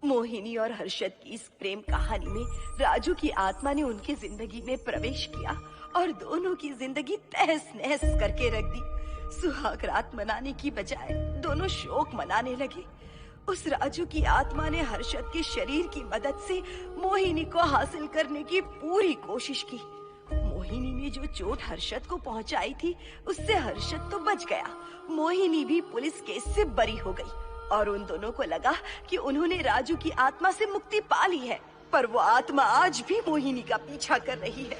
मोहिनी और हर्षद की इस प्रेम कहानी में राजू की आत्मा ने उनकी जिंदगी में प्रवेश किया और दोनों की जिंदगी तहस नहस करके रख दी। सुहाग रात मनाने की बजाय दोनों शोक मनाने लगे। उस राजू की आत्मा ने हर्षद के शरीर की मदद से मोहिनी को हासिल करने की पूरी कोशिश की। मोहिनी ने जो चोट हर्षद को पहुंचाई थी उससे हर्षद तो बच गया, मोहिनी भी पुलिस केस से बरी हो गई और उन दोनों को लगा कि उन्होंने राजू की आत्मा से मुक्ति पा ली है, पर वो आत्मा आज भी मोहिनी का पीछा कर रही है।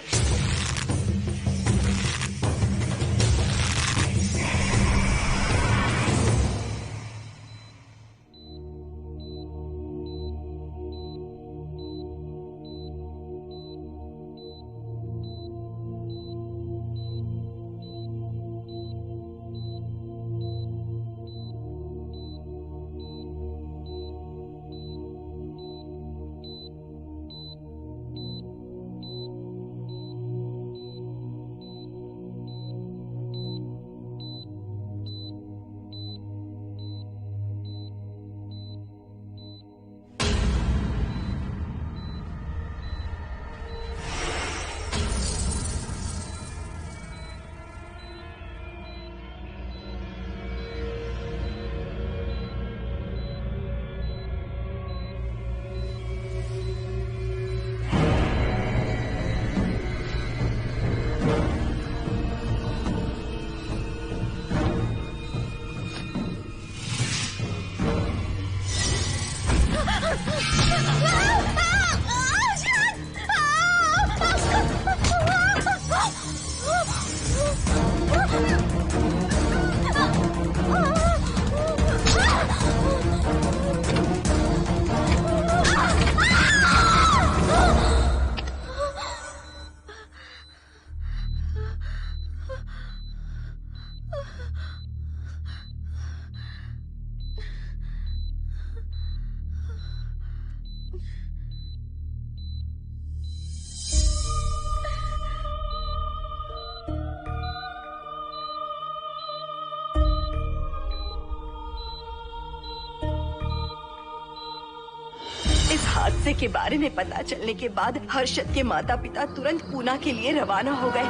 इस हादसे के बारे में पता चलने के बाद हर्षद के माता पिता तुरंत पूना के लिए रवाना हो गए।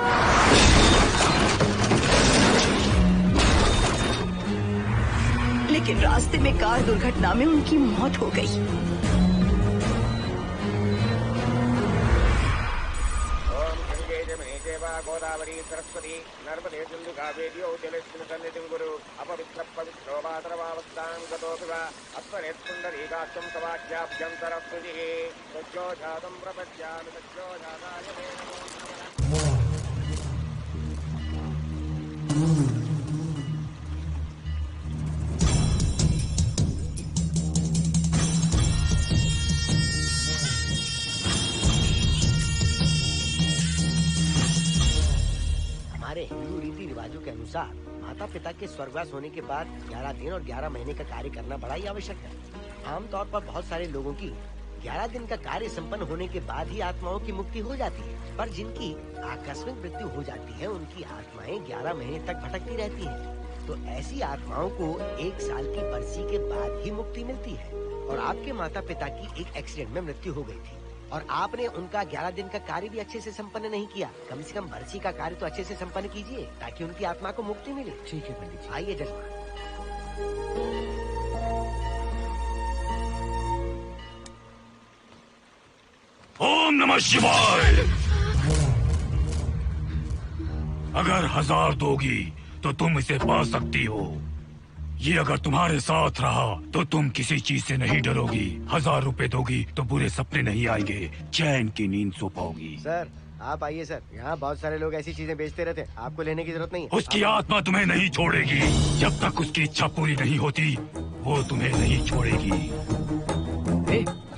लेकिन रास्ते में कार दुर्घटना में उनकी मौत हो गई। गोदावरी सरस्वती नर्मदे सिंधु कावेरी जलेस्मिन् सन्निधिं कुरु अपवित्र पवित्रो वातरवावस्थां गतोऽपि वा अस्मरेत्पुण्डरीकाक्षं तवाख्याभ्यन्तरस्तुतिः सज्जो जातं प्रपद्यामि सज्जो जाताय मे नमो नमः। हमारे हिंदू रीति रिवाजों के अनुसार माता पिता के स्वर्गवास होने के बाद 11 दिन और 11 महीने का कार्य करना बड़ा ही आवश्यक है। आमतौर पर बहुत सारे लोगों की 11 दिन का कार्य संपन्न होने के बाद ही आत्माओं की मुक्ति हो जाती है, पर जिनकी आकस्मिक मृत्यु हो जाती है उनकी आत्माएं 11 महीने तक भटकती रहती हैं। तो ऐसी आत्माओं को 1 साल की बरसी के बाद ही मुक्ति मिलती है। और आपके माता पिता की एक एक्सीडेंट में मृत्यु हो गई थी और आपने उनका 11 दिन का कार्य भी अच्छे से संपन्न नहीं किया। कम से कम बरसी का कार्य तो अच्छे से संपन्न कीजिए ताकि उनकी आत्मा को मुक्ति मिले। ठीक है पंडित जी। आइए जजमान। ओम नमः शिवाय। अगर 1000 दोगी तो तुम इसे पा सकती हो। ये अगर तुम्हारे साथ रहा तो तुम किसी चीज से नहीं डरोगी। 1000 रुपए दोगी तो बुरे सपने नहीं आएंगे, चैन की नींद सो पाओगी। सर आप आइए सर, यहाँ बहुत सारे लोग ऐसी चीजें बेचते रहते हैं, आपको लेने की जरूरत नहीं है। उसकी आत्मा तुम्हें नहीं छोड़ेगी जब तक उसकी इच्छा पूरी नहीं होती, वो तुम्हें नहीं छोड़ेगी।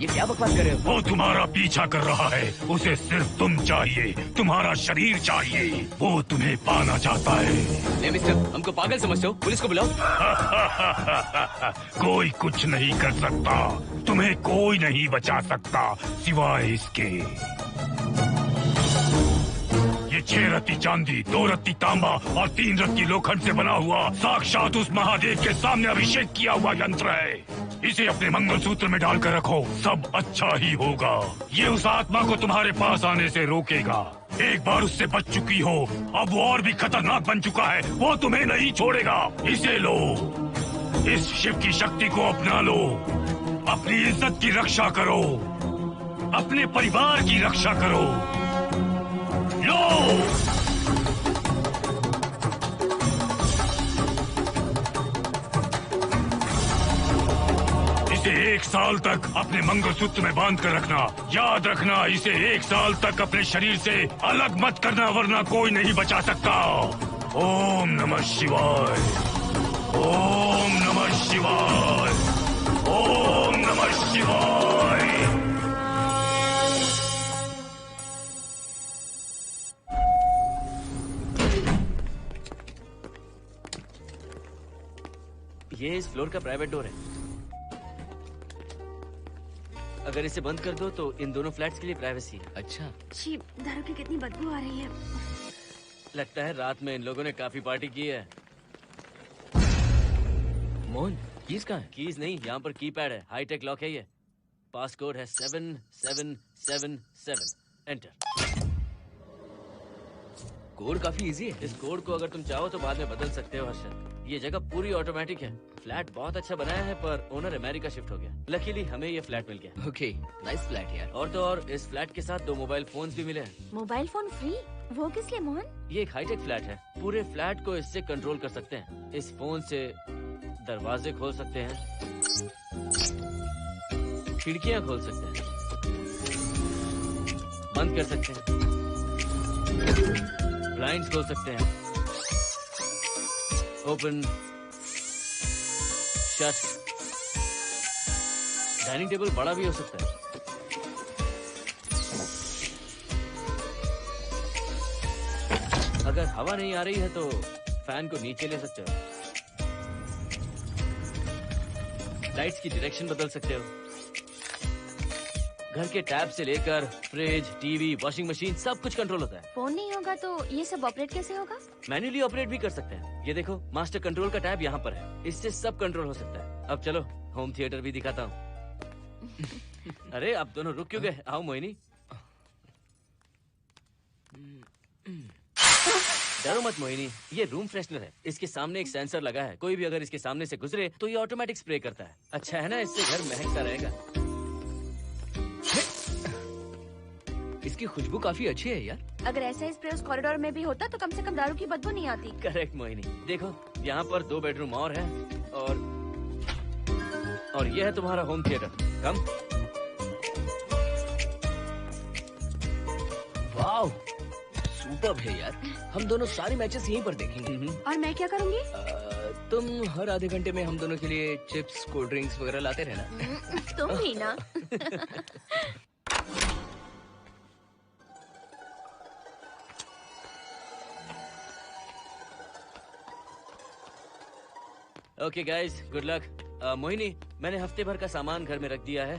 ये क्या बकवास कर रहे हो? वो तुम्हारा पीछा कर रहा है, उसे सिर्फ तुम चाहिए, तुम्हारा शरीर चाहिए, वो तुम्हें पाना चाहता है। मिस्टर, हमको पागल समझते हो? पुलिस को बुलाओ। कोई कुछ नहीं कर सकता, तुम्हें कोई नहीं बचा सकता सिवाय इसके। ये 6 रत्ती चांदी, 2 रत्ती तांबा और 3 रत्ती लोखंड से बना हुआ साक्षात उस महादेव के सामने अभिषेक किया हुआ यंत्र है। इसे अपने मंगलसूत्र में डालकर रखो, सब अच्छा ही होगा। ये उस आत्मा को तुम्हारे पास आने से रोकेगा। एक बार उससे बच चुकी हो, अब वो और भी खतरनाक बन चुका है, वो तुम्हें नहीं छोड़ेगा। इसे लो, इस शिव की शक्ति को अपना लो, अपनी इज्जत की रक्षा करो, अपने परिवार की रक्षा करो। लो! इसे 1 साल तक अपने मंगलसूत्र में बांध कर रखना। याद रखना, इसे 1 साल तक अपने शरीर से अलग मत करना, वरना कोई नहीं बचा सकता। ओम नमः शिवाय, ओम नमः शिवाय, ओम नमः शिवाय। ये इस फ्लोर का प्राइवेट डोर है। अगर इसे बंद कर दो तो इन दोनों फ्लैट्स के लिए प्राइवेसी है। अच्छा, छी, दारू की कितनी बदबू आ रही है। लगता है रात में इन लोगों ने काफी पार्टी की है। मोहन, कीज कहाँ है? कीज नहीं, यहाँ पर कीपैड है, हाईटेक लॉक है ये। पास कोड है 7777। एंटर। कोड काफी इजी है। इस कोड को अगर तुम चाहो तो बाद में बदल सकते हो हर्षद। ये जगह पूरी ऑटोमेटिक है। फ्लैट बहुत अच्छा बनाया है, पर ओनर अमेरिका शिफ्ट हो गया। लकीली हमें ये फ्लैट मिल गया। ओके, नाइस फ्लैट यार। और तो और इस फ्लैट के साथ 2 मोबाइल फोन्स भी मिले हैं। Mobile phone free? वो किस लिए मोहन? ये एक हाईटेक फ्लैट है, पूरे फ्लैट को इससे कंट्रोल कर सकते हैं। इस फोन से दरवाजे खोल सकते हैं, खिड़कियां खोल सकते हैं, बंद कर सकते हैं, ब्लाइंड्स खोल सकते हैं, ओपन, शट। डाइनिंग टेबल बड़ा भी हो सकता है। अगर हवा नहीं आ रही है तो फैन को नीचे ले सकते हो। लाइट्स की डायरेक्शन बदल सकते हो। घर के टैब से लेकर फ्रिज, टीवी, वॉशिंग मशीन सब कुछ कंट्रोल होता है। फोन नहीं होगा तो ये सब ऑपरेट कैसे होगा? मैन्युअली ऑपरेट भी कर सकते हैं। ये देखो, मास्टर कंट्रोल का टैब यहाँ पर है, इससे सब कंट्रोल हो सकता है। अब चलो होम थिएटर भी दिखाता हूँ। अरे आप दोनों रुक क्यों गए? आओ मोहिनी। डरो मत मोहिनी, ये रूम फ्रेशनर है। इसके सामने एक सेंसर लगा है, कोई भी अगर इसके सामने से गुजरे तो ये ऑटोमेटिक स्प्रे करता है। अच्छा है ना, इससे घर महकता रहेगा। इसकी खुशबू काफी अच्छी है यार। अगर ऐसा स्प्रे उस कॉरिडोर में भी होता तो कम से कम दारू की बदबू नहीं आती। करेक्ट मोहिनी। देखो यहाँ पर 2 बेडरूम और है, और ये है तुम्हारा होम थिएटर। कम। वाओ, सुपर्ब है यार। हम दोनों सारे मैचेस यहीं पर देखेंगे। और मैं क्या करूँगी? तुम हर आधे घंटे में हम दोनों के लिए चिप्स, कोल्ड ड्रिंक्स वगैरह लाते रहना। तुम ही ना। Okay guys, good luck. Mohini, मैंने हफ्ते भर का सामान घर में रख दिया है।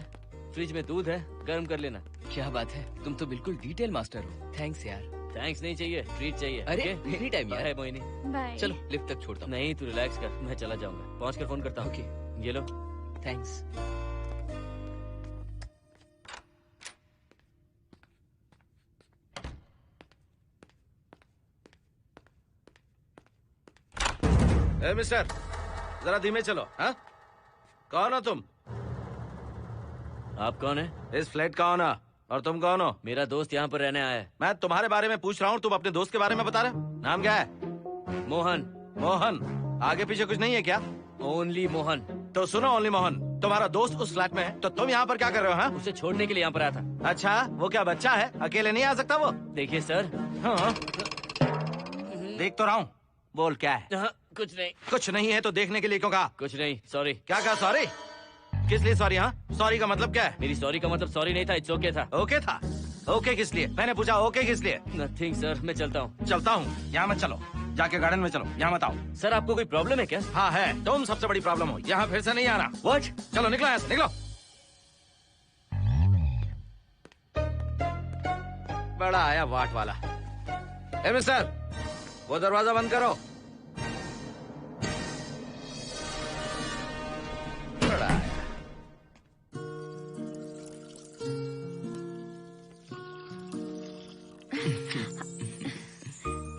फ्रिज में दूध है, गर्म कर लेना। क्या बात है, तुम तो बिल्कुल डिटेल मास्टर हो। थैंक्स यार। थैंक्स नहीं चाहिए, ट्रीट चाहिए। अरे okay? एनी टाइम यार। बाय मोहिनी। बाय। चलो लिफ्ट तक छोड़ता हूँ। नहीं, तू रिलैक्स कर, मैं चला जाऊंगा। पहुंच कर फोन करता हूँ। ओके, ये लो। थैंक्स। ए मिस्टर, जरा धीमे चलो। हाँ, कौन हो तुम? आप कौन है? इस फ्लैट का ओनर। और तुम कौन हो? मेरा दोस्त यहाँ पर रहने आया है। मैं तुम्हारे बारे में पूछ रहा हूँ, तुम अपने दोस्त के बारे में बता रहे हो। नाम क्या है? मोहन। मोहन? आगे पीछे कुछ नहीं है क्या? ओनली मोहन। तो सुनो ओनली मोहन, तुम्हारा दोस्त उस फ्लैट में है, तो तुम यहाँ पर क्या कर रहे हो? हाँ? उसे छोड़ने के लिए यहाँ पर आया था। अच्छा, वो क्या बच्चा है? अकेले नहीं आ सकता वो? देखिए सर। हाँ। देख तो रहा हूँ, बोल क्या है? हाँ, कुछ नहीं। कुछ नहीं है तो देखने के लिए क्यों कहा? कुछ नहीं, सॉरी। क्या कहा? सॉरी? किस लिए सॉरी? हाँ, सॉरी का मतलब क्या है? मेरी सॉरी का मतलब सॉरी नहीं था, इट्स ओके था। ओके था? ओके किस लिए? मैंने पूछा ओके किस लिए? नथिंग सर, मैं चलता हूँ। चलता हूँ? यहाँ मत चलो, जाके गार्डन में चलो, यहाँ मत आओ। सर आपको कोई प्रॉब्लम है क्या? हाँ है, तुम सबसे बड़ी प्रॉब्लम हो। यहाँ फिर से नहीं आना। व्हाट? चलो निकलो यहाँ से, निकलो। बड़ा आया वाट वाला। ए मिस्टर, वो दरवाजा बंद करो। बड़ा है।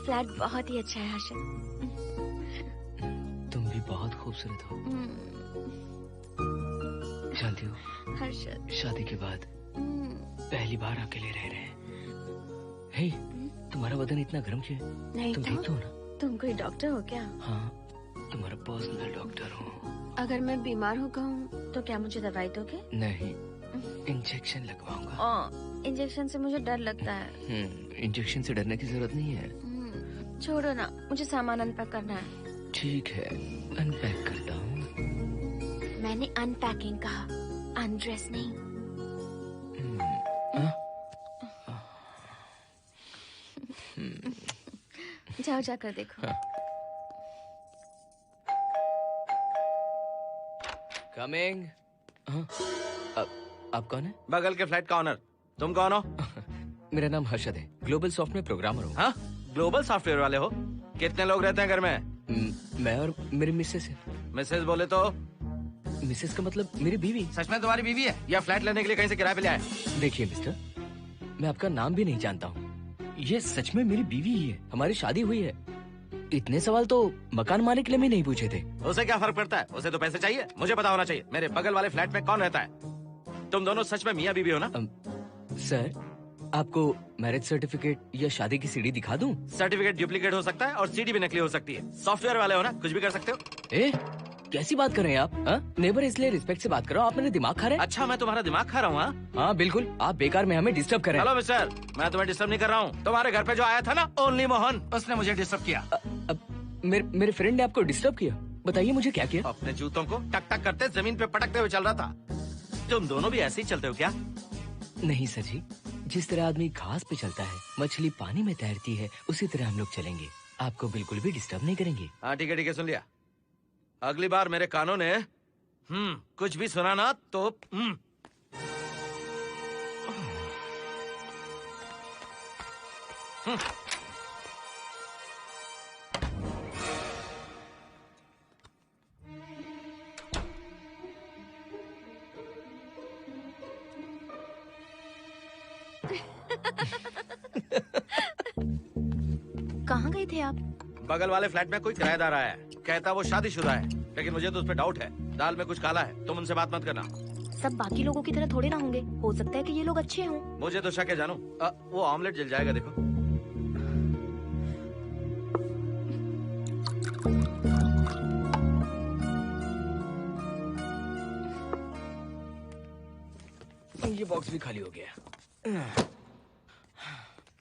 फ्लैट बहुत ही अच्छा है हर्षद। तुम भी बहुत खूबसूरत हो। जानती हो, हर्षद शादी के बाद पहली बार अकेले रह रहे हैं। हे, तुम्हारा बदन इतना गर्म क्यों है? नहीं तुम तो देखते हो ना? तुम कोई डॉक्टर हो क्या? हाँ, तुम्हारा पर्सनल डॉक्टर हूँ। अगर मैं बीमार हो गऊँ तो क्या मुझे दवाई दोगे? नहीं, इंजेक्शन लगवाऊंगा। इंजेक्शन से मुझे डर लगता है। इंजेक्शन से डरने की जरूरत नहीं है। छोड़ो ना, मुझे सामान अनपैक करना है। ठीक है, अनपैक करता हूँ। मैंने अनपैकिंग कहा, अनड्रेस नहीं। जाओ जाकर देखो। कमिंग। आप कौन है? बगल के फ्लैट का ऑनर। तुम कौन हो? मेरा नाम हर्षद है, ग्लोबल सॉफ्टवेयर प्रोग्रामर हूँ। हाँ, ग्लोबल सॉफ्टवेयर वाले हो? कितने लोग रहते हैं घर में? मैं और मेरी मिसेस है। मिसेज बोले तो? मिसेस का मतलब मेरी बीवी। सच में तुम्हारी बीवी है या फ्लैट लेने के लिए कहीं से किराए पे ले आए? देखिए मिस्टर, मैं आपका नाम भी नहीं जानता हूँ। ये सच में मेरी बीवी ही है, हमारी शादी हुई है। इतने सवाल तो मकान मालिक ने भी नहीं पूछे थे। उसे क्या फर्क पड़ता है? उसे तो पैसे चाहिए। मुझे पता होना चाहिए मेरे बगल वाले फ्लैट में कौन रहता है। तुम दोनों सच में मियाँ बीवी हो ना? सर, आपको मैरिज सर्टिफिकेट या शादी की सीडी दिखा दूं? सर्टिफिकेट डुप्लीकेट हो सकता है और सीडी भी नकली हो सकती है। सॉफ्टवेयर वाले हो ना, कुछ भी कर सकते हो। ए, कैसी बात कर रहे हैं आप? नेबर, इसलिए रिस्पेक्ट से बात करो। आप मेरे दिमाग खा रहे हैं? अच्छा, मैं तुम्हारा दिमाग खा रहा हूँ? हाँ बिल्कुल, आप बेकार में हमें डिस्टर्ब कर रहे हैं। हेलो मिस्टर, मैं तुम्हें डिस्टर्ब नहीं कर रहा हूँ। तुम्हारे घर पे जो आया था ना, ओनली मोहन, उसने मुझे डिस्टर्ब किया। मेरे फ्रेंड ने आपको डिस्टर्ब किया? बताइए मुझे क्या किया? अपने जूतों को टक टक करते जमीन पे पटकते हुए चल रहा था। तुम दोनों भी ऐसे ही चलते हो क्या? नहीं सर जी, जिस तरह आदमी घास पे चलता है, मछली पानी में तैरती है, उसी तरह हम लोग चलेंगे। आपको बिल्कुल भी डिस्टर्ब नहीं करेंगे। हाँ ठीक है, सुन लिया। अगली बार मेरे कानों ने कुछ भी सुना ना तो कहाँ गए थे आप? बगल वाले फ्लैट में कोई किराएदार आया है, कहता वो शादीशुदा है, लेकिन मुझे तो उस पर डाउट है। दाल में कुछ काला है, तुम उनसे बात मत करना। सब बाकी लोगों की तरह थोड़े ना होंगे, हो सकता है कि ये लोग अच्छे हों। मुझे तो शक है जानू। वो ऑमलेट जल जाएगा, देखो। ये बॉक्स भी खाली हो गया।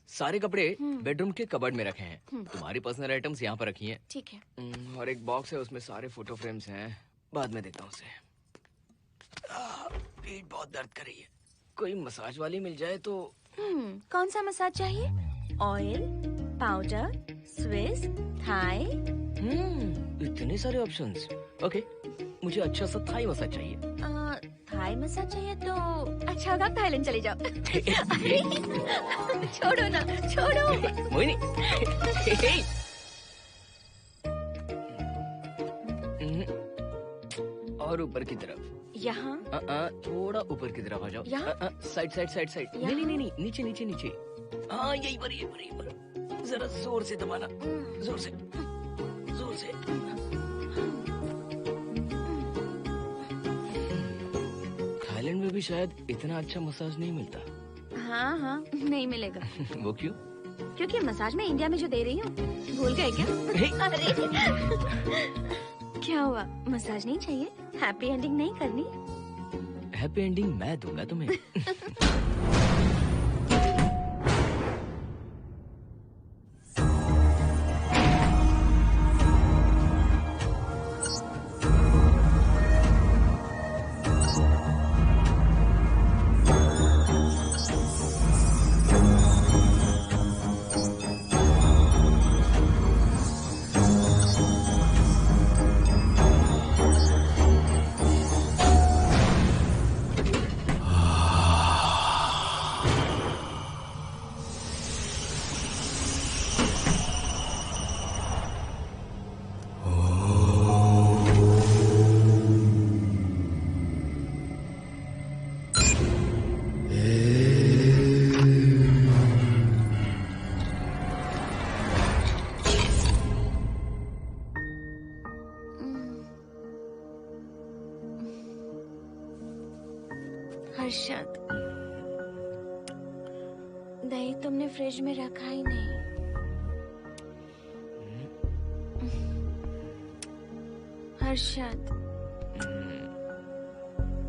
सारे कपड़े बेडरूम के कबर्ड में रखे हैं। तुम्हारी पर्सनल आइटम्स यहाँ पर रखी हैं। ठीक है। और एक बॉक्स है, उसमें सारे फोटो फ्रेम्स हैं। बाद में देता हूँ उसे। पीठ बहुत दर्द कर रही है, कोई मसाज वाली मिल जाए तो। कौन सा मसाज चाहिए? Oil, powder, Swiss, Thai? इतने सारे ऑप्शंस। ओके, मुझे अच्छा सा थाई मसाज चाहिए। थाई मसाज चाहिए तो अच्छा होगा थाईलैंड चले जाओ। अरे छोड़ो ना, छोड़ो। मोहिनी। और ऊपर की तरफ। यहाँ? थोड़ा ऊपर की तरफ आ जाओ। यहाँ? Side side side side. नहीं नहीं नहीं, नीचे नीचे नीचे। हाँ यही पर, यही पर, यही पर। जरा जोर से दबाना, जोर से, जोर से। थाईलैंड में भी शायद इतना अच्छा मसाज नहीं मिलता। हाँ हाँ, नहीं मिलेगा। वो क्यों? क्योंकि मसाज मैं इंडिया में जो दे रही हूँ, भूल गए क्या? अरे क्या हुआ, मसाज नहीं चाहिए? हैप्पी एंडिंग नहीं करनी? हैप्पी एंडिंग मैं दूंगा तुम्हें। हर्षद, दही तुमने फ्रिज में रखा ही नहीं। हर्षद,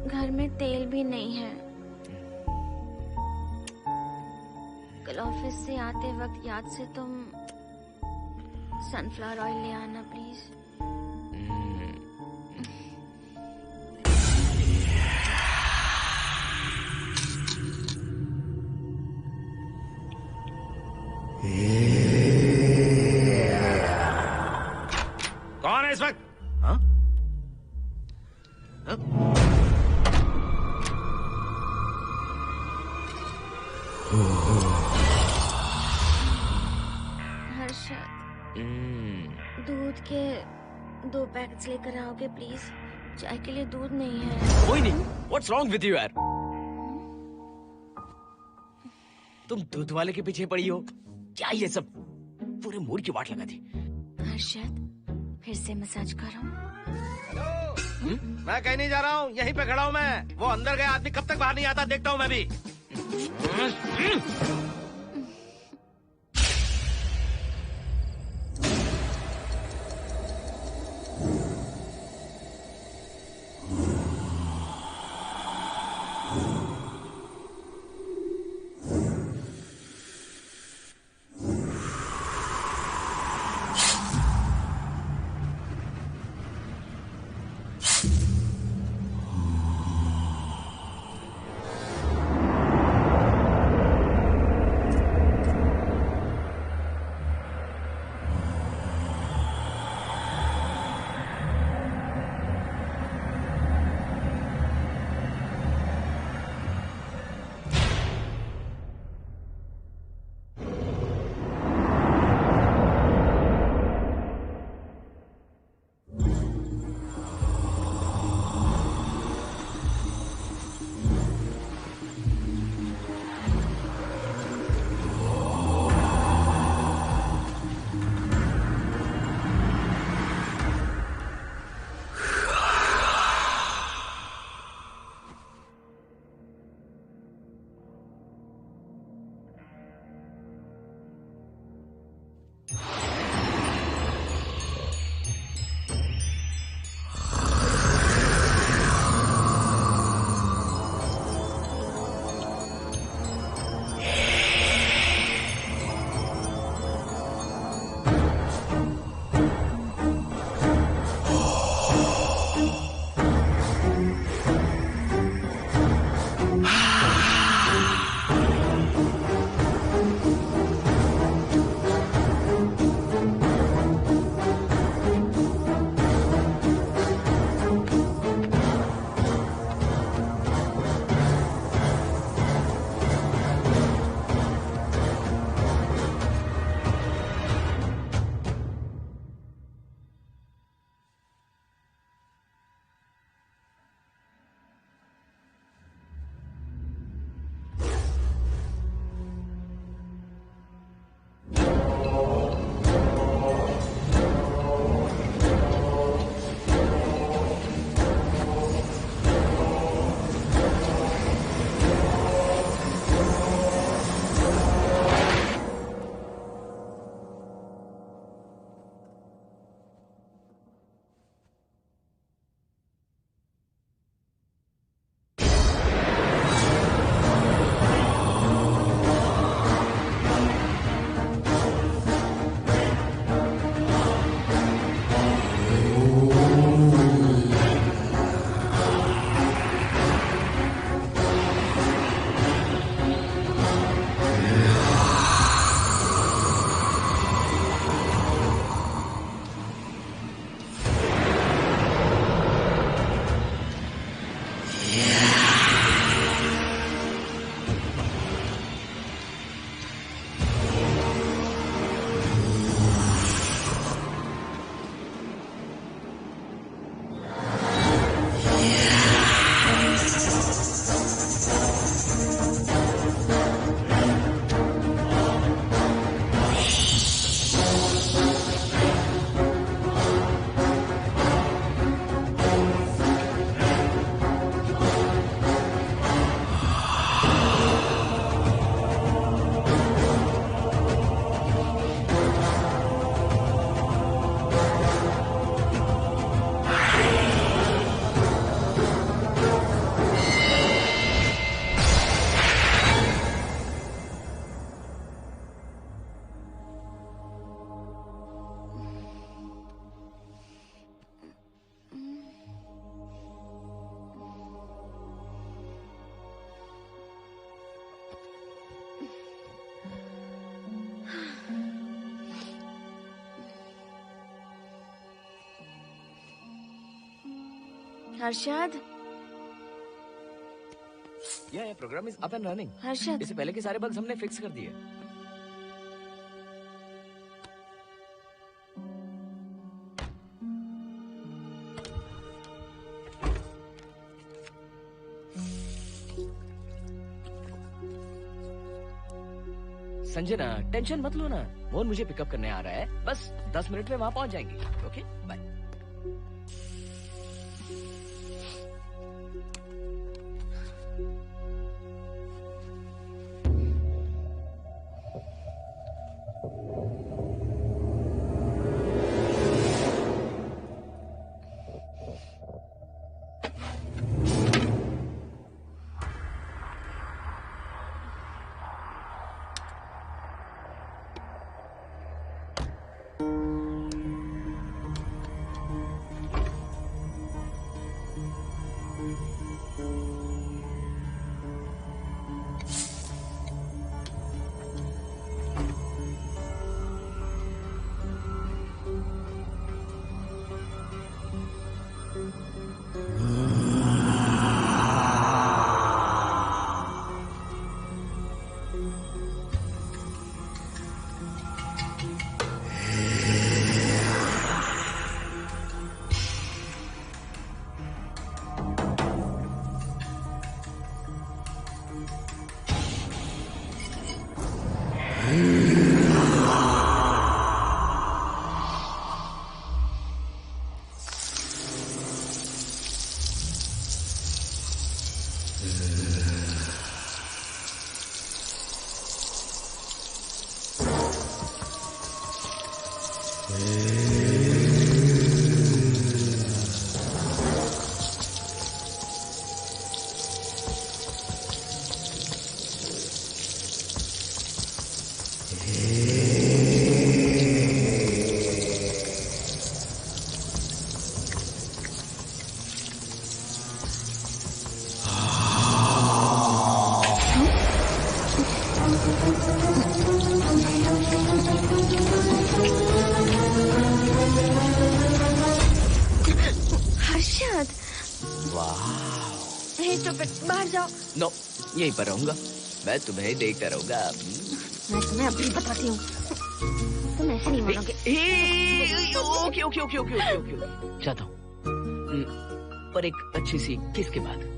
घर में तेल भी नहीं है। कल ऑफिस से आते वक्त याद से तुम सनफ्लावर ऑयल ले आना प्लीज। कौन है इस वक्त? हाँ? हाँ? हर्षद, दूध के 2 पैकेट्स लेकर आओगे प्लीज? चाय के लिए दूध नहीं है। कोई नहीं। What's wrong with you यार? तुम दूध वाले के पीछे पड़ी हो? क्या ये सब? पूरे मूड की वाट लगा दी। हर्षद, फिर से मसाज करो। मैं कहीं नहीं जा रहा हूँ, यहीं पे खड़ा हूँ मैं। वो अंदर गया आदमी कब तक बाहर नहीं आता, देखता हूँ मैं भी। हर्षद, ये program is up and running. Harshad, इससे पहले के सारे बग्स हमने फिक्स कर दिए। संजना, टेंशन मत लो ना, मोहन मुझे पिकअप करने आ रहा है, बस 10 मिनट में वहां पहुंच जाएंगे। Okay, bye. बाहर जाओ। नो, यहीं पर रहूंगा, मैं तुम्हें देखता रहूंगा। मैं तुम्हें अभी बताती हूँ, तुम ऐसे नहीं मानोगे। Okay okay okay okay okay okay, जाता हूँ, पर एक अच्छी सी किस के बाद।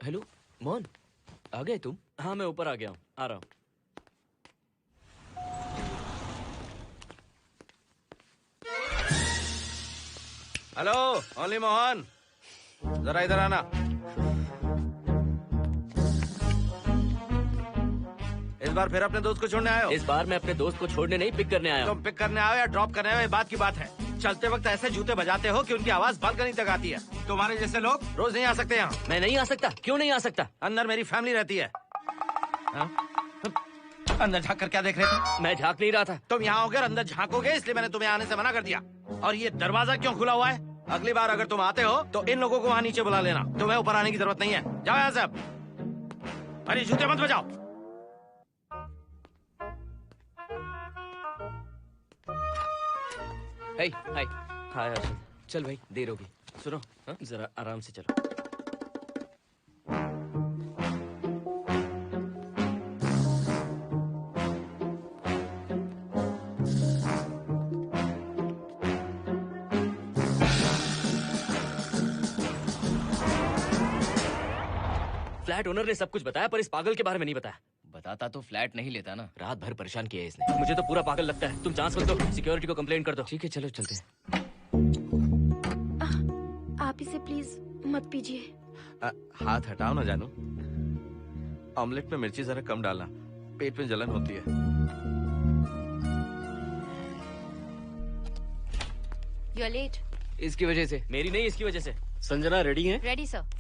हेलो मोहन, आ गए तुम? हाँ, मैं ऊपर आ गया हूँ, आ रहा हूँ। हेलो, ओनली मोहन, जरा इधर आना। इस बार फिर अपने दोस्त को छोड़ने आए हो? इस बार मैं अपने दोस्त को छोड़ने नहीं, पिक करने आया हूँ। तुम पिक करने आए हो या ड्रॉप करने आए हो, ये बात की बात है। चलते वक्त ऐसे जूते बजाते हो कि उनकी आवाज बालकनी तक आती है। तुम्हारे जैसे लोग रोज नहीं आ सकते यहाँ। मैं नहीं आ सकता? क्यों नहीं आ सकता? अंदर मेरी फैमिली रहती है। अंदर झाँक कर क्या देख रहे थे? मैं झाँक नहीं रहा था। तुम यहाँ होकर अंदर झाँकोगे, इसलिए मैंने तुम्हें आने से मना कर दिया। और ये दरवाजा क्यों खुला हुआ है? अगली बार अगर तुम आते हो तो इन लोगों को वहाँ नीचे बुला लेना। तुम्हें ऊपर आने की जरूरत नहीं है। जाओ यहाँ से अब। अरे जूते मत बजाओ। हाय हाय। हाय हर्षद। चल भाई, देर होगी। सुनो, हाँ? जरा आराम से चलो। फ्लैट ओनर ने सब कुछ बताया पर इस पागल के बारे में नहीं बताया। बताता तो फ्लैट नहीं लेता ना। रात भर परेशान किया है इसने। मुझे तो पूरा पागल लगता है। तुम चांस मत दो, सिक्योरिटी को कंप्लेंट कर दो। ठीक है, चलो चलते हैं। आप इसे प्लीज मत पीजिए। हाथ हटाओ ना जानू। ऑमलेट में मिर्ची जरा कम डालना, पेट में जलन होती है। You are late. इसकी वजह से। मेरी नहीं, इसकी वजह से। संजना रेडी हैं? Ready sir.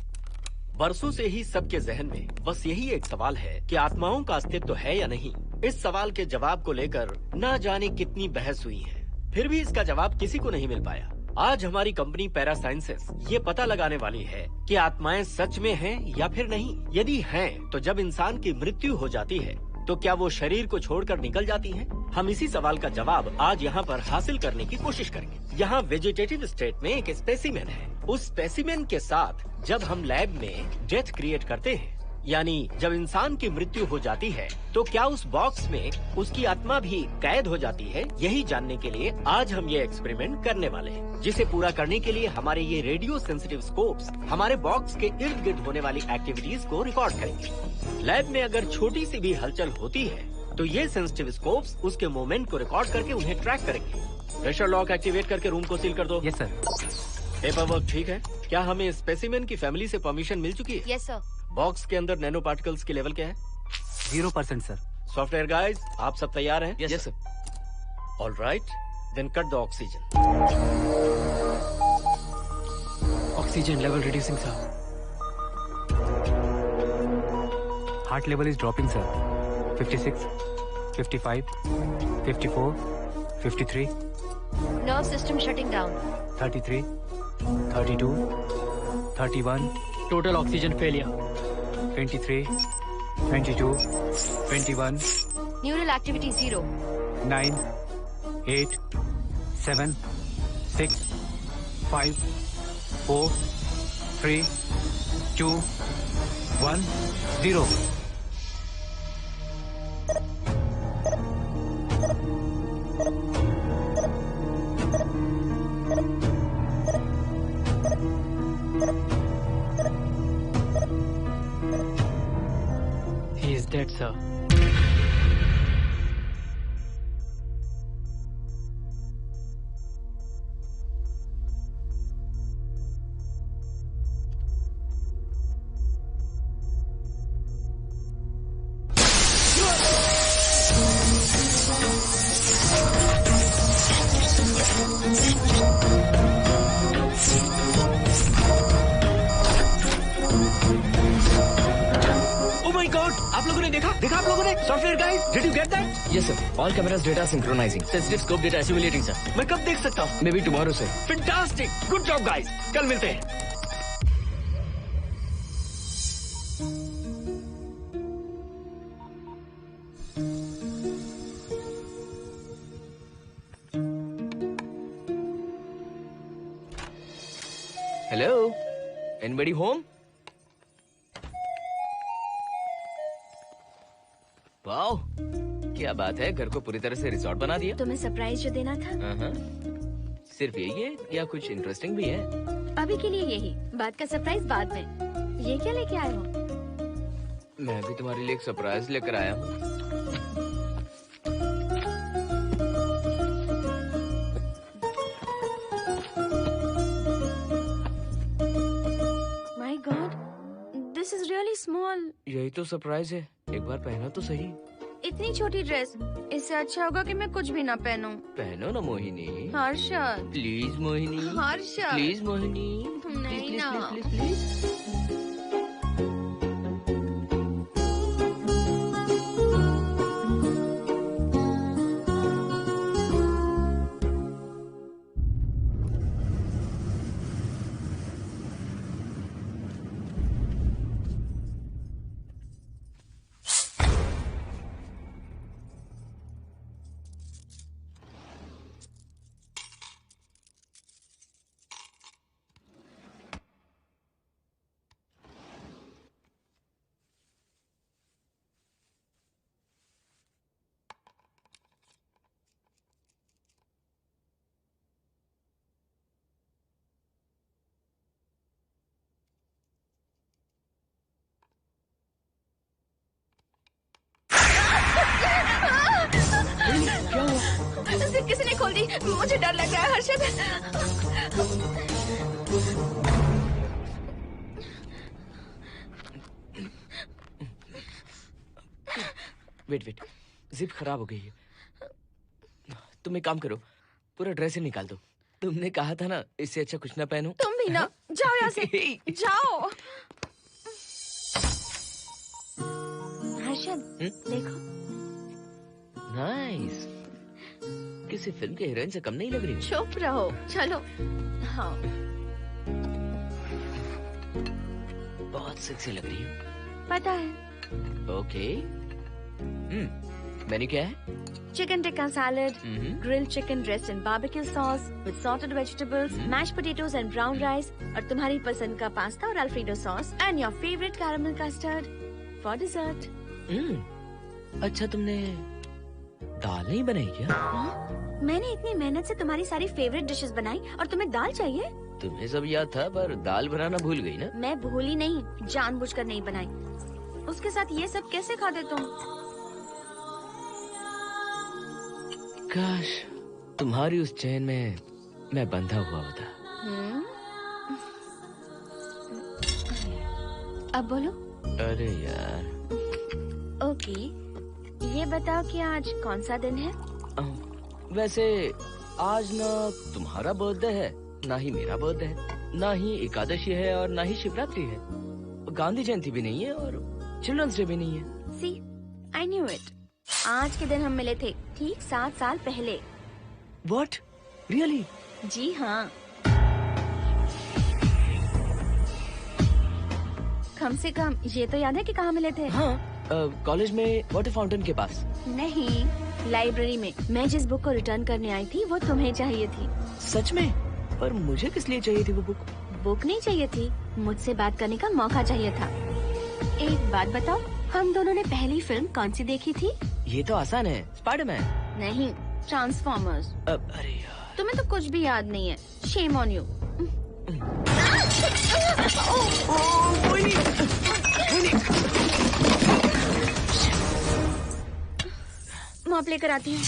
बरसों से ही सबके जहन में बस यही एक सवाल है कि आत्माओं का अस्तित्व है या नहीं। इस सवाल के जवाब को लेकर ना जाने कितनी बहस हुई है, फिर भी इसका जवाब किसी को नहीं मिल पाया। आज हमारी कंपनी पैरा साइंसेस ये पता लगाने वाली है कि आत्माएं सच में हैं या फिर नहीं। यदि हैं, तो जब इंसान की मृत्यु हो जाती है तो क्या वो शरीर को छोड़कर निकल जाती हैं? हम इसी सवाल का जवाब आज यहाँ पर हासिल करने की कोशिश करेंगे। यहाँ वेजिटेटिव स्टेट में एक स्पेसिमेन है। उस स्पेसिमेन के साथ जब हम लैब में डेथ क्रिएट करते हैं, यानी जब इंसान की मृत्यु हो जाती है, तो क्या उस बॉक्स में उसकी आत्मा भी कैद हो जाती है? यही जानने के लिए आज हम ये एक्सपेरिमेंट करने वाले हैं, जिसे पूरा करने के लिए हमारे ये रेडियो सेंसिटिव स्कोप्स हमारे बॉक्स के इर्द गिर्द होने वाली एक्टिविटीज को रिकॉर्ड करेंगे। लैब में अगर छोटी सी भी हलचल होती है तो ये सेंसिटिव स्कोप्स उसके मूवमेंट को रिकॉर्ड करके उन्हें ट्रैक करेंगे। प्रेशर लॉक एक्टिवेट करके रूम को सील कर दो। Yes sir. पेपर वर्क ठीक है? क्या हमें स्पेसिमेन की फैमिली से परमिशन मिल चुकी है? Yes sir. बॉक्स के अंदर नैनो पार्टिकल्स की लेवल क्या है? 0% सर। सॉफ्टवेयर गाइस, आप सब तैयार हैं? Yes sir. All right, then cut the oxygen. Oxygen level reducing sir. Heart level is dropping sir. 56, 55, 54, 53, Nerve system shutting down. 33, 32, 31. Total oxygen failure. 23, 22, 21, Neural activity 0. 9, 8, 7, 6, 5, 4, 3, 2, 1, 0. He is dead, sir. आप लोगों ने देखा आप लोगों ने? Software guys, did you get that? Yes sir. All cameras data synchronizing. Sensitive scope data simulating sir. मैं कब देख सकता हूँ? Maybe tomorrow sir. Fantastic, good job guys, कल मिलते हैं। Hello? Anybody home? वाओ, क्या बात है, घर को पूरी तरह से रिसोर्ट बना दिया। तुम्हें सरप्राइज जो देना था। सिर्फ यही है या कुछ इंटरेस्टिंग भी है? अभी के लिए यही, बात का सरप्राइज बाद में। ये क्या लेके आए हो? मैं भी तुम्हारे लिए एक सरप्राइज लेकर आया हूँ। My God, this is really small. यही तो सरप्राइज है, एक बार पहना तो सही। इतनी छोटी ड्रेस, इससे अच्छा होगा कि मैं कुछ भी ना पहनूं। पहनो ना मोहिनी। हर्षद, प्लीज मोहिनी। हर्षद, प्लीज मोहिनी। नहीं प्लीज, ना। Please, please, please. किसी ने खोल दी। मुझे डर लग रहा है हर्षद। वेट, जिप खराब हो गई है। तुम एक काम करो, पूरा ड्रेस ही निकाल दो। तुमने कहा था ना इससे अच्छा कुछ ना पहनो। तुम भी ना, जाओ यहाँ से, जाओ। हर्षद, देखो। नाइस। किसी फिल्म के हीरोइन से कम नहीं लग रही। चुप रहो, चलो। हाँ, बहुत सेक्सी लग रही हो। पता है। ओके। मेन्यू क्या है? Chicken tikka salad, grilled chicken dressed in barbecue sauce with sautéed vegetables, mashed potatoes and brown rice, और तुम्हारी पसंद का पास्ता और Alfredo sauce, and your favourite caramel custard for dessert. अच्छा, तुमने दाल नहीं बनाई क्या? मैंने इतनी मेहनत से तुम्हारी सारी फेवरेट डिशेस बनाई और तुम्हें दाल चाहिए? तुम्हें सब याद था पर दाल बनाना भूल गई ना? मैं भूली नहीं, जानबूझकर नहीं बनाई। उसके साथ ये सब कैसे खाते तुम? काश तुम्हारी उस चैन में मैं बंधा हुआ होता। अब बोलो। अरे यार। ओके, ये बताओ कि आज कौन सा दिन है? वैसे आज ना तुम्हारा बर्थडे है, ना ही मेरा बर्थडे है, ना ही एकादशी है और ना ही शिवरात्रि है, गांधी जयंती भी नहीं है और चिल्ड्रंस डे भी नहीं है। सी, आई न्यू इट। आज के दिन हम मिले थे, ठीक 7 साल पहले। What? Really? जी हाँ। कम से कम ये तो याद है कि कहाँ मिले थे? हाँ, कॉलेज में वाटर फाउंटेन के पास। नहीं, लाइब्रेरी में। मैं जिस बुक को रिटर्न करने आई थी वो तुम्हें चाहिए थी। सच में? पर मुझे किस लिए चाहिए थी वो बुक? बुक नहीं चाहिए थी, मुझसे बात करने का मौका चाहिए था। एक बात बताओ, हम दोनों ने पहली फिल्म कौन सी देखी थी? ये तो आसान है, स्पाइडरमैन। नहीं, ट्रांसफॉर्मर्स। अरे यार, तुम्हें तो कुछ भी याद नहीं है। Shame on you. मॉप लेकर आती हूँ।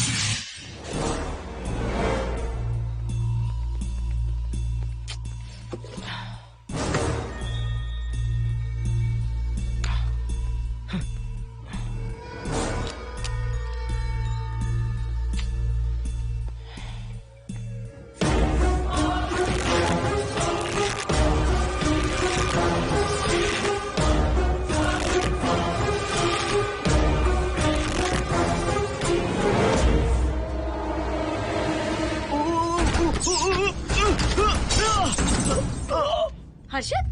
हर्षद,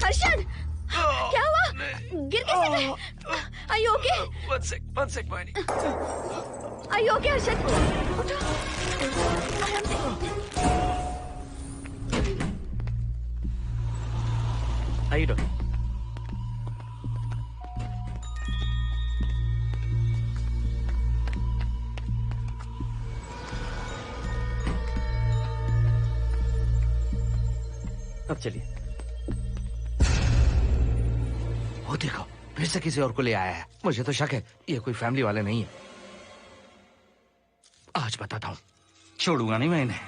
हर्षद, क्या हुआ? गिर कैसे गए? Are you okay? One sec, Moini. Are you okay, Harshad? उठो, आराम से। आइए डॉक्टर। अब चलिए। वो देखो, फिर से किसी और को ले आया है। मुझे तो शक है ये कोई फैमिली वाले नहीं है। आज बताता हूँ, छोड़ूंगा नहीं मैं इन्हें।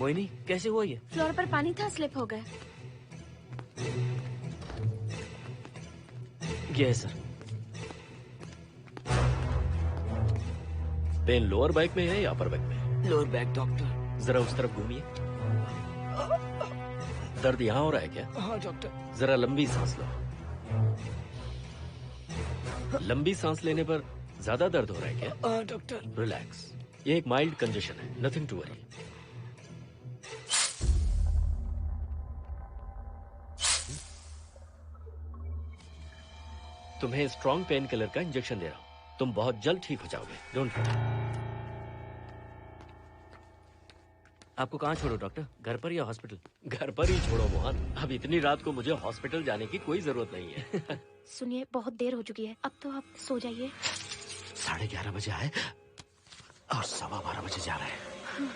मोहिनी, कैसे हुआ ये? फ्लोर पर पानी था, स्लिप हो गए। ये है सर। पेन लोअर बैक में है या अपर बैक में? Lower back doctor. जरा उस तरफ घूमिए। दर्द यहाँ हो रहा है क्या? हाँ डॉक्टर। जरा लंबी सांस लो। लंबी सांस लेने पर ज्यादा दर्द हो रहा है क्या? हाँ डॉक्टर। रिलैक्स, ये एक माइल्ड कंजेशन है, नथिंग टू वरी। तुम्हें स्ट्रॉन्ग पेन किलर का इंजेक्शन दे रहा हूं, तुम बहुत जल्द ठीक हो जाओगे, डोंट वरी। आपको कहाँ छोड़ो डॉक्टर, घर पर या हॉस्पिटल? घर पर ही छोड़ो मोहन, अब इतनी रात को मुझे हॉस्पिटल जाने की कोई जरूरत नहीं है। सुनिए, बहुत देर हो चुकी है, अब तो आप सो जाइए। 11:30 बजे आए और 12:15 बजे जा रहे हैं।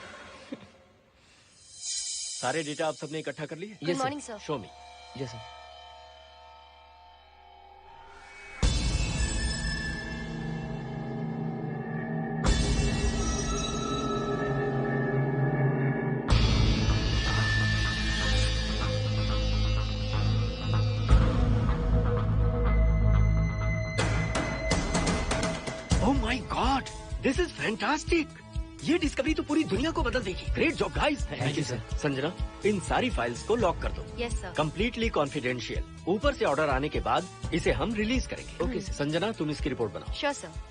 सारे डेटा आप सबने इकट्ठा कर लिए? Good morning sir. Show me. Yes sir. This is fantastic. ये डिस्कवरी तो पूरी दुनिया को बदल देगी। Great job guys. Thank you sir. Sanjana, इन सारी फाइल्स को लॉक कर दो। Yes sir. Completely confidential. ऊपर से ऑर्डर आने के बाद इसे हम रिलीज करेंगे। Okay sir. संजना, तुम इसकी रिपोर्ट बनाओ। Sure sir.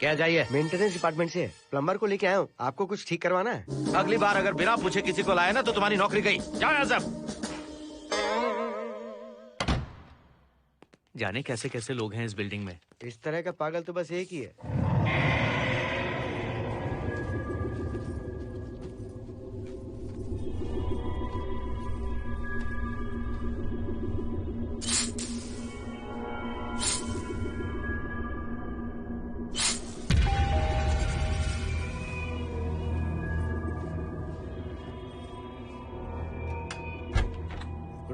क्या चाहिए? मेंटेनेंस डिपार्टमेंट से प्लम्बर को लेके आया हूँ। आपको कुछ ठीक करवाना है? अगली बार अगर बिना पूछे किसी को लाए ना तो तुम्हारी नौकरी गई। जाओ यहाँ सब। जाने कैसे कैसे लोग हैं इस बिल्डिंग में। इस तरह का पागल तो बस एक ही है।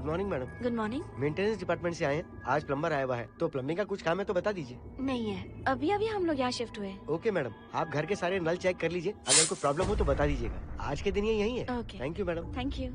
Good morning madam. Good morning. Maintenance department से आए हैं। आज प्लम्बर आया हुआ है, तो प्लम्बिंग का कुछ काम है तो बता दीजिए। नहीं है, अभी अभी हम लोग यहाँ शिफ्ट हुए। ओके मैडम, आप घर के सारे नल चेक कर लीजिए, अगर कोई प्रॉब्लम हो तो बता दीजिएगा। आज के दिन ये यही है। Okay. Thank you madam. Thank you.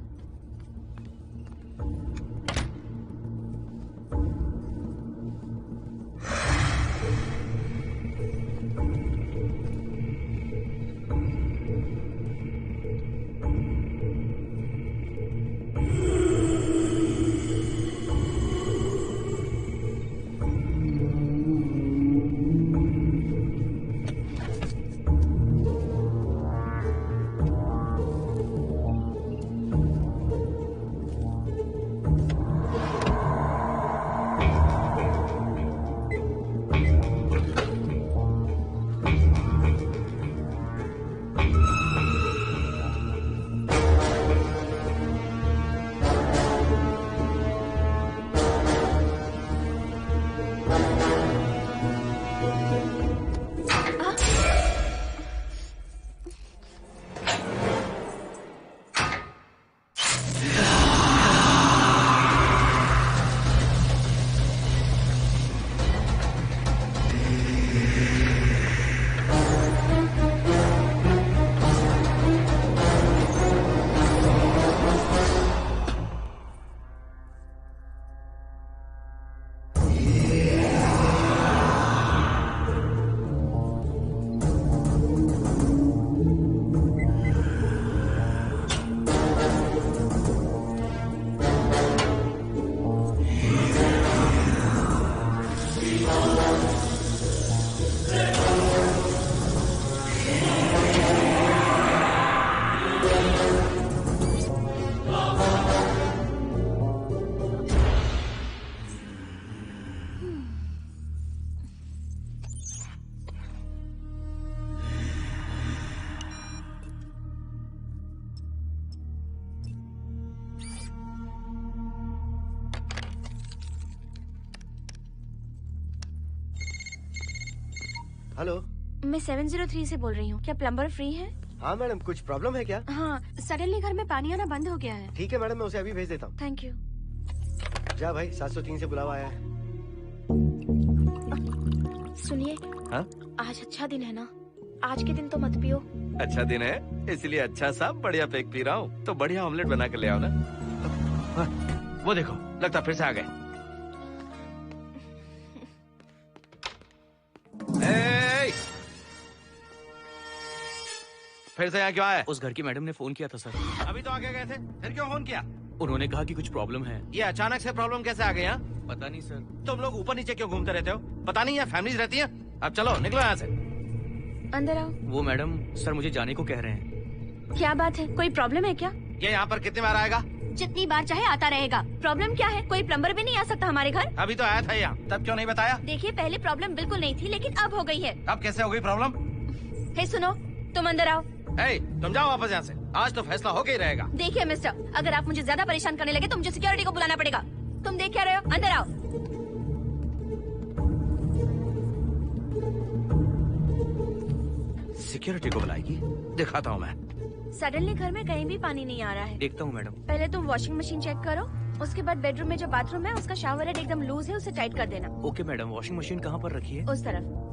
Hello, मैं 703 से बोल रही हूँ। क्या प्लम्बर फ्री है? हाँ मैडम, कुछ प्रॉब्लम है क्या? हाँ, सडनली घर में पानी आना बंद हो गया है। ठीक है मैडम, मैं उसे अभी भेज देता हूँ। Thank you. जा भाई, 703 से बुलावा आया है। सुनिए, हाँ? आज अच्छा दिन है ना, आज के दिन तो मत पियो। अच्छा दिन है, इसलिए अच्छा सा बढ़िया पेक पी रहा हूँ। तो बढ़िया ऑमलेट बना कर ले आओ ना। वो देखो, लगता फिर से आ गए। फिर से यहाँ क्यों आए? उस घर की मैडम ने फोन किया था सर। अभी तो आगे गए थे, फिर क्यों फोन किया? उन्होंने कहा कि कुछ प्रॉब्लम है। ये अचानक से प्रॉब्लम कैसे आ गई यहाँ? पता नहीं सर। तुम लोग ऊपर नीचे क्यों घूमते रहते हो? पता नहीं यहाँ फैमिलीज रहती हैं? अब चलो निकलो यहाँ से। अंदर आओ। वो मैडम सर मुझे जाने को कह रहे हैं। क्या बात है, कोई प्रॉब्लम है क्या? ये यहाँ पर कितनी बार आएगा? जितनी बार चाहे आता रहेगा। प्रॉब्लम क्या है? कोई प्लम्बर भी नहीं आ सकता हमारे घर? अभी तो आया था यहाँ, तब क्यों नहीं बताया? देखिए, पहले प्रॉब्लम बिल्कुल नहीं थी, लेकिन अब हो गई है। अब कैसे हो गई प्रॉब्लम? हे सुनो, तुम अंदर आओ। तुम जाओ वापस यहाँ से। आज तो फैसला होके ही रहेगा। देखिए मिस्टर, अगर आप मुझे ज्यादा परेशान करने लगे तो मुझे सिक्योरिटी को बुलाना पड़ेगा। तुम देख क्या रहे हो? अंदर आओ। सिक्योरिटी को बुलाएगी? दिखाता हूँ मैं। सडनली घर में कहीं भी पानी नहीं आ रहा है। देखता हूँ मैडम। पहले तुम वॉशिंग मशीन चेक करो, उसके बाद बेडरूम में जो बाथरूम है उसका शावर हेड एकदम लूज है, उसे टाइट कर देना। Okay madam. वॉशिंग मशीन कहाँ पर रखी है? उस तरफ।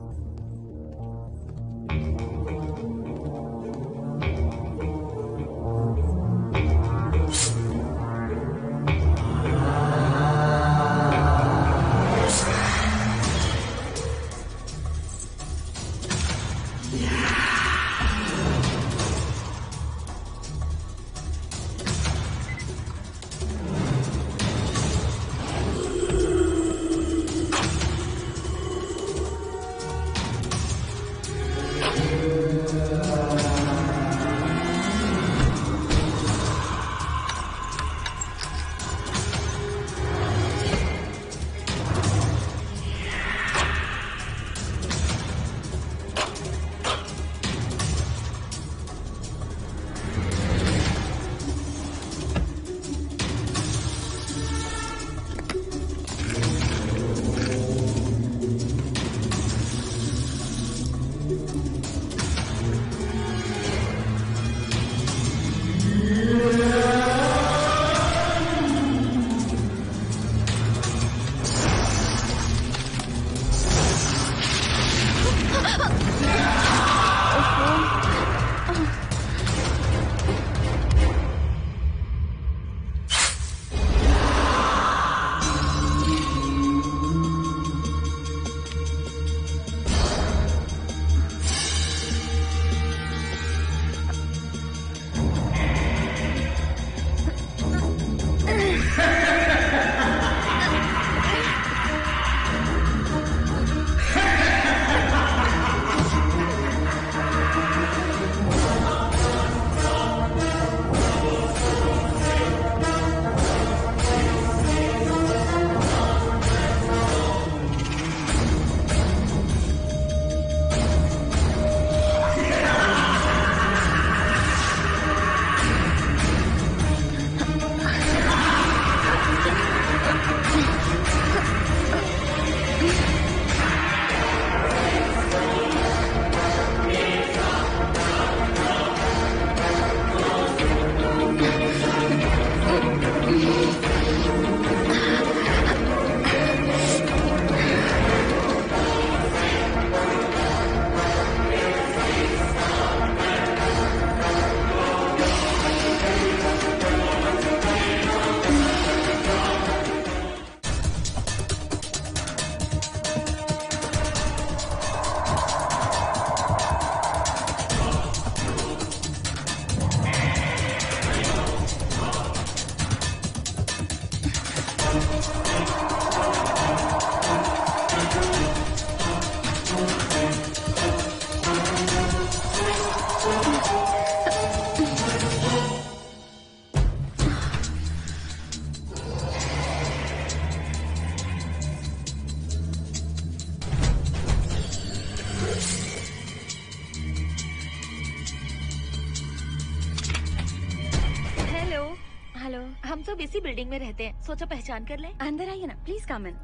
हेलो। हम सब इसी बिल्डिंग में रहते हैं, सोचा पहचान कर लें। अंदर आइए ना, प्लीज कम इन।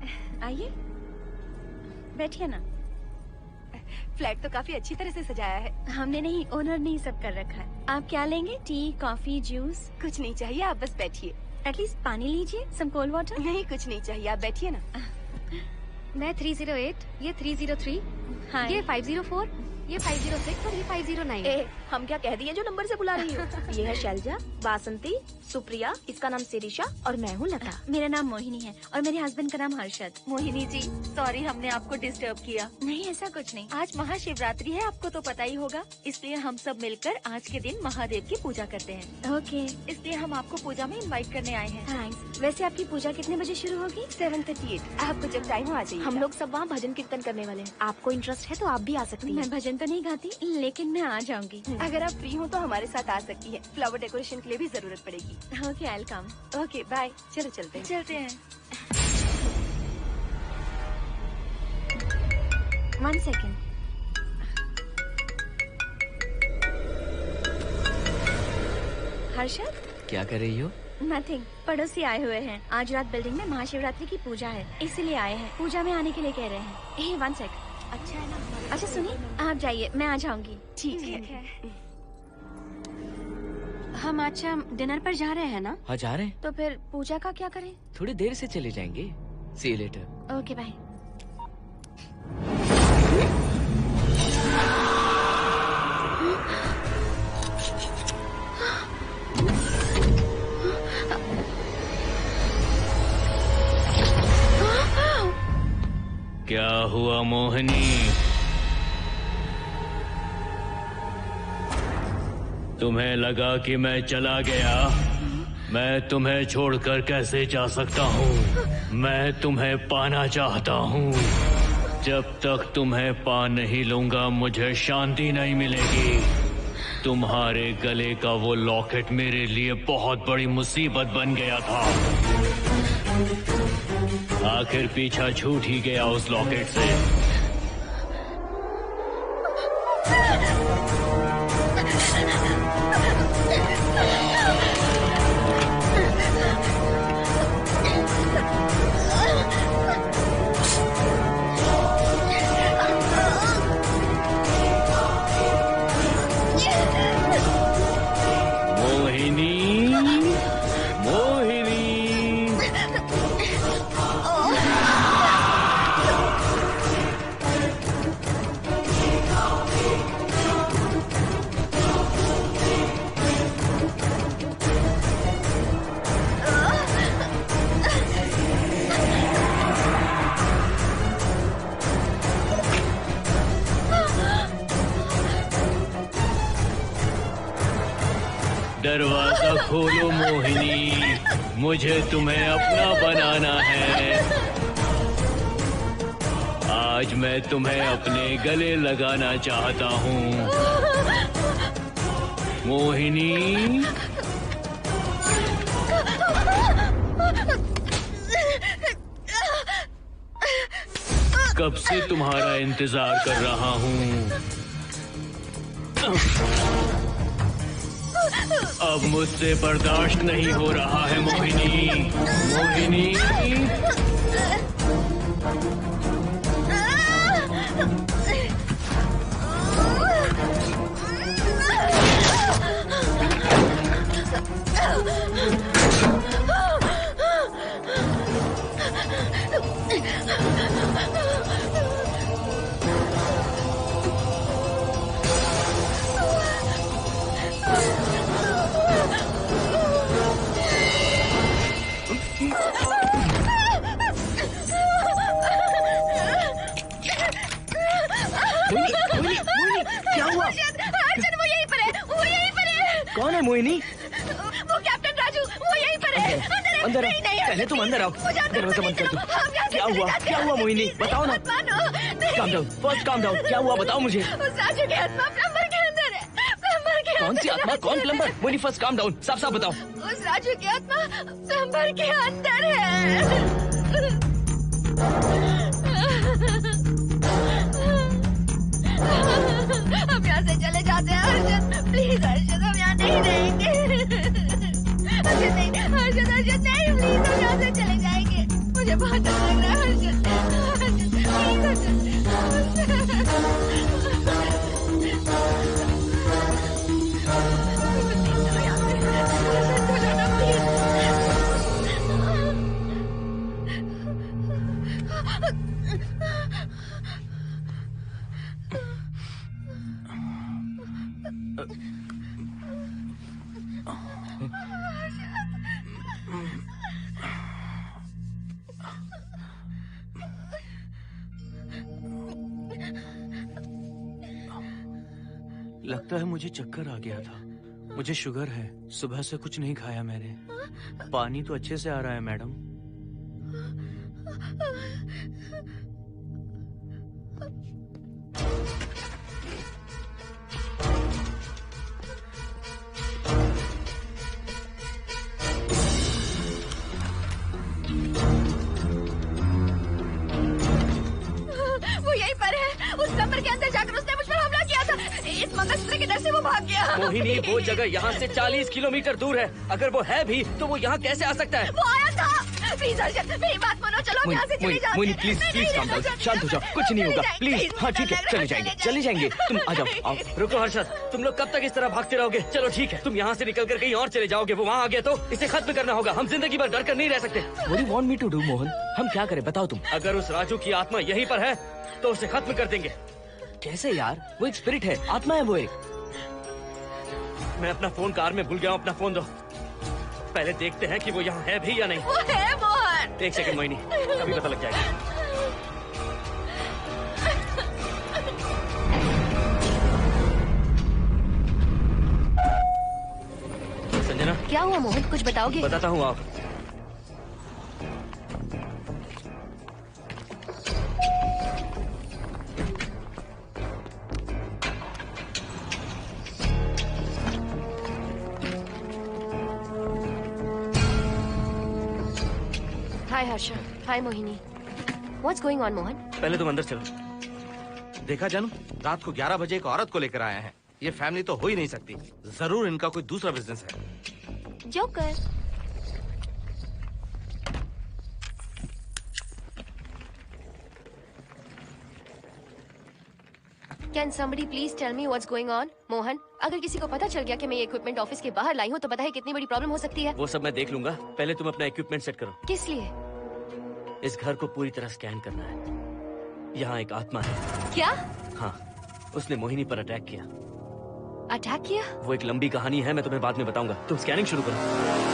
आइए, बैठिए ना। फ्लैट तो काफी अच्छी तरह से सजाया है। हमने नहीं, ओनर ने ही सब कर रखा है। आप क्या लेंगे? T, coffee, juice? कुछ नहीं चाहिए, आप बस बैठिए। एटलीस्ट पानी लीजिए, सम कोल्ड वाटर। नहीं, कुछ नहीं चाहिए, आप बैठिए ना। मैं 308, ये 303, हाँ। ये 504, ये 506 और ये 509। ए, हम क्या कह दिए जो नंबर से बुला रही हो? ये है शैलजा, बासंती, सुप्रिया, इसका नाम शिरीषा और मैं हूँ लता। मेरा नाम मोहिनी है और मेरे हस्बैंड का नाम हर्षद। मोहिनी जी, सॉरी हमने आपको डिस्टर्ब किया। नहीं, ऐसा कुछ नहीं। आज महाशिवरात्रि है, आपको तो पता ही होगा, इसलिए हम सब मिलकर आज के दिन महादेव की पूजा करते हैं। ओके, इसलिए हम आपको पूजा में इनवाइट करने आए हैं। थैंक्स। वैसे आपकी पूजा कितने बजे शुरू होगी? 7:38। आपको जब टाइम हो आ जाइए। हम लोग सब वहाँ भजन कीर्तन करने वाले हैं। आपको इंटरेस्ट है तो आप भी आ सकती मैं हैं। भजन तो नहीं गाती, लेकिन मैं आ जाऊंगी। अगर आप फ्री हो तो हमारे साथ आ सकती है। फ्लावर डेकोरेशन के लिए भी जरूरत पड़ेगी। Okay, I will come. Okay, bye. चलो चलते हैं। चलते हैं। 1 सेकेंड। हर्षद? क्या कर रही हो? नथिंग, पड़ोसी आए हुए हैं। आज रात बिल्डिंग में महाशिवरात्रि की पूजा है, इसीलिए आए हैं। पूजा में आने के लिए कह रहे हैं। 1 सेकेंड। अच्छा है ना? अच्छा सुनिए, आप जाइए, मैं आ जाऊंगी। ठीक है। हम आज शाम डिनर पर जा रहे हैं ना? हाँ जा रहे हैं। तो फिर पूजा का क्या करें? थोड़ी देर से चले जाएंगे। See you later. Okay, bye. क्या हुआ मोहिनी? तुम्हें लगा कि मैं चला गया? मैं तुम्हें छोड़कर कैसे जा सकता हूँ? मैं तुम्हें पाना चाहता हूँ। जब तक तुम्हें पा नहीं लूंगा मुझे शांति नहीं मिलेगी। तुम्हारे गले का वो लॉकेट मेरे लिए बहुत बड़ी मुसीबत बन गया था। आखिर पीछा छूट ही गया उस लॉकेट से। दरवाजा खोलो मोहिनी, मुझे तुम्हें अपना बनाना है। आज मैं तुम्हें अपने गले लगाना चाहता हूँ मोहिनी। कब से तुम्हारा इंतजार कर रहा हूँ। अब मुझसे बर्दाश्त नहीं हो रहा है मोहिनी। मोहिनी क्या हुआ? अर्जुन वो यहीं पर है, वो यहीं पर है। कौन है मोहिनी? वो कैप्टन राजू, वो यहीं पर है। अंदर आओ, नहीं, पहले तुम अंदर आओ। दरवाजा बंद कर दो। क्या हुआ? क्या हुआ मोहिनी? बताओ ना। Calm down, first calm down. क्या हुआ बताओ मुझे। उस राजू की आत्मा प्लम्बर के अंदर है। प्लम्बर के कौन सी आत्मा? कौन plumber? Mohini first calm down, साफ साफ बताओ। उस राजू की आत्मा प्लम्बर के अंदर है। हम यहाँ से चले जाते हैं अर्जुन, प्लीज अर्जुन, हम यहाँ नहीं रहेंगे। अर्जुन नहीं, लगता है मुझे चक्कर आ गया था। मुझे शुगर है, सुबह से कुछ नहीं खाया मैंने। पानी तो अच्छे से आ रहा है मैडम। वो यहीं पर है। उस नंबर के अंदर जाकर उसने मुझ पर हमला किया था। इस मंगलसूत्र के डर से वो भाग गया। मोहिनी, वो जगह यहाँ से 40 किलोमीटर दूर है। अगर वो है भी तो वो यहाँ कैसे आ सकता है? वो आया था। प्लीज अर्जुन, मेरी बात मानो, चलो हम यहाँ से चले जाते हैं। Mohini please please calm down, शांत हो जाओ, कुछ नहीं होगा प्लीज। हाँ ठीक है, चले जाएंगे। तुम आ जाओ, आओ। रुको हर्षद, तुम लोग कब तक इस तरह भागते रहोगे? चलो ठीक है, तुम यहाँ से निकल कर कहीं और चले जाओगे। वो वहाँ आ गया तो इसे खत्म करना होगा। हम जिंदगी भर डर कर नहीं रह सकते। What do you want me to do, Mohan? हम क्या करें बताओ तुम? अगर उस राजू की आत्मा यहीं पर है तो उसे खत्म कर देंगे। कैसे यार? वो एक स्पिरिट है, आत्मा है वो एक। मैं अपना फोन कार में भूल गया हूँ, अपना फोन दो। पहले देखते हैं कि वो यहाँ है भी या नहीं। वो है मोहन। एक सेकंड मोहिनी, अभी पता लग जाएगा। संजना, क्या हुआ मोहन, कुछ बताओगे? बताता हूँ आप। हाय हर्षा, हाय Mohini. What's going on, Mohan? पहले तुम अंदर चलो। देखा जानू, रात को 11 बजे एक औरत को लेकर आया है। ये फैमिली तो हो ही नहीं सकती। जरूर इनका कोई दूसरा बिजनेस है। Joker. Can somebody please tell me what's going on? Mohan, अगर किसी को पता चल गया कि मैं ये इक्विपमेंट ऑफिस के बाहर लाई हूँ तो पता है कितनी बड़ी प्रॉब्लम हो सकती है। वो सब मैं देख लूंगा, पहले तुम अपना इक्विपमेंट सेट करो। किस लिए? इस घर को पूरी तरह स्कैन करना है। यहाँ एक आत्मा है। क्या? हाँ, उसने मोहिनी पर अटैक किया। अटैक किया? वो एक लंबी कहानी है, मैं तुम्हें बाद में बताऊंगा। तुम स्कैनिंग शुरू करो।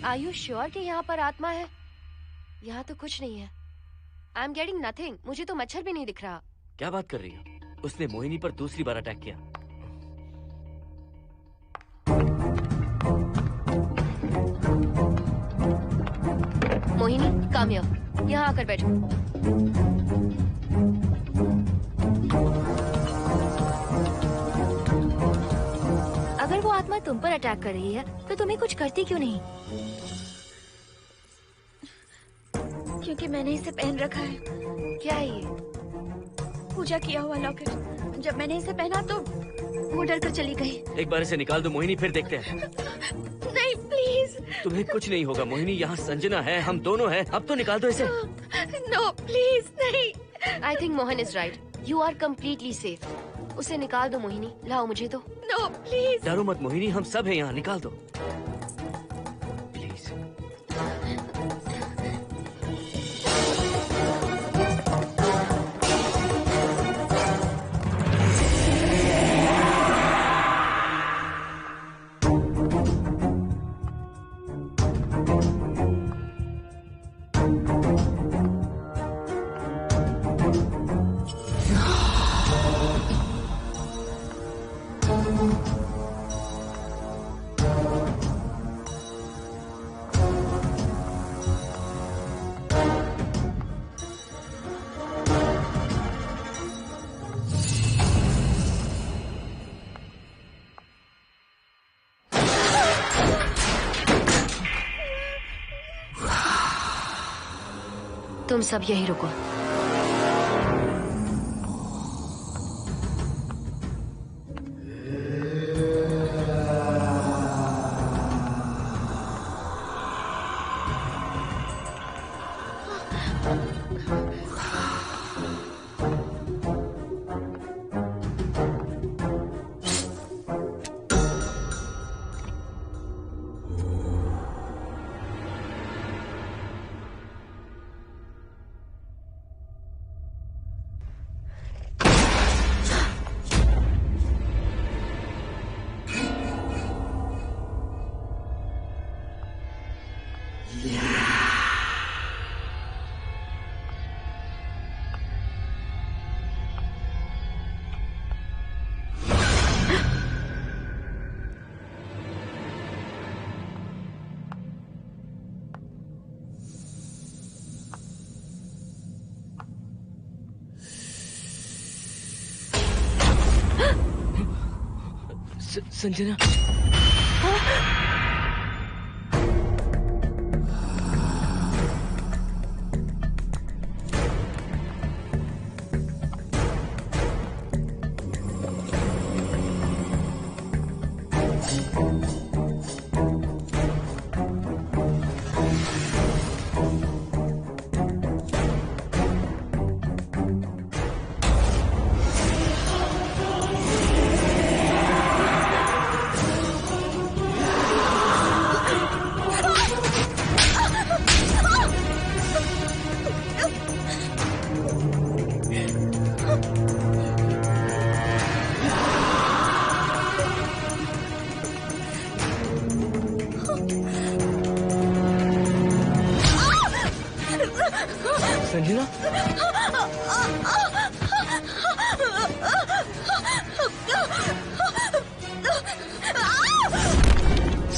Are you sure कि यहाँ पर आत्मा है? यहाँ तो कुछ नहीं है। I'm getting nothing. मुझे तो मच्छर भी नहीं दिख रहा। क्या बात कर रही हो? उसने मोहिनी पर दूसरी बार अटैक किया। Mohini, come here. यहाँ आकर बैठो। अगर वो आत्मा तुम पर अटैक कर रही है तो तुम्हें कुछ करती क्यों नहीं? क्योंकि मैंने इसे पहन रखा है। क्या है ये? पूजा किया हुआ लॉकेट। जब मैंने इसे पहना तो वो डर कर चली गई। एक बार इसे निकाल दो मोहिनी, फिर देखते हैं। नहीं प्लीज। तुम्हें कुछ नहीं होगा मोहिनी, यहाँ संजना है, हम दोनों हैं। अब तो निकाल दो इसे। नो प्लीज नहीं। I think Mohan is right. You are completely safe. उसे निकाल दो मोहिनी, लाओ मुझे तो। No please. डरो मत मोहिनी, हम सब हैं यहाँ, निकाल दो। तुम सब यही रुको। संजना,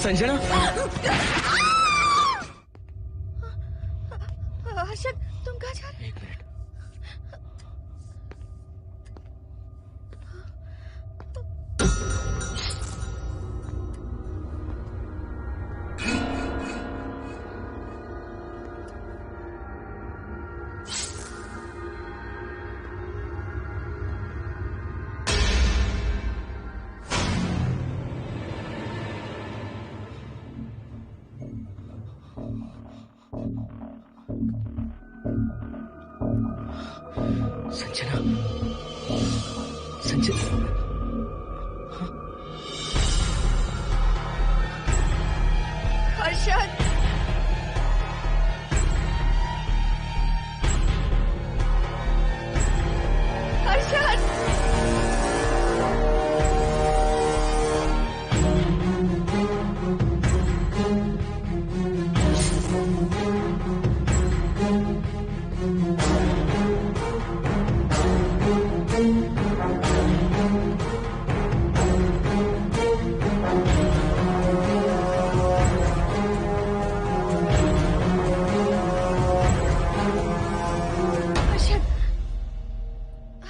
संजना, हर्षद, तुम कहाँ जा रहे हो? एक मिनट। संजना, संजना, हर्षद, हर्षद,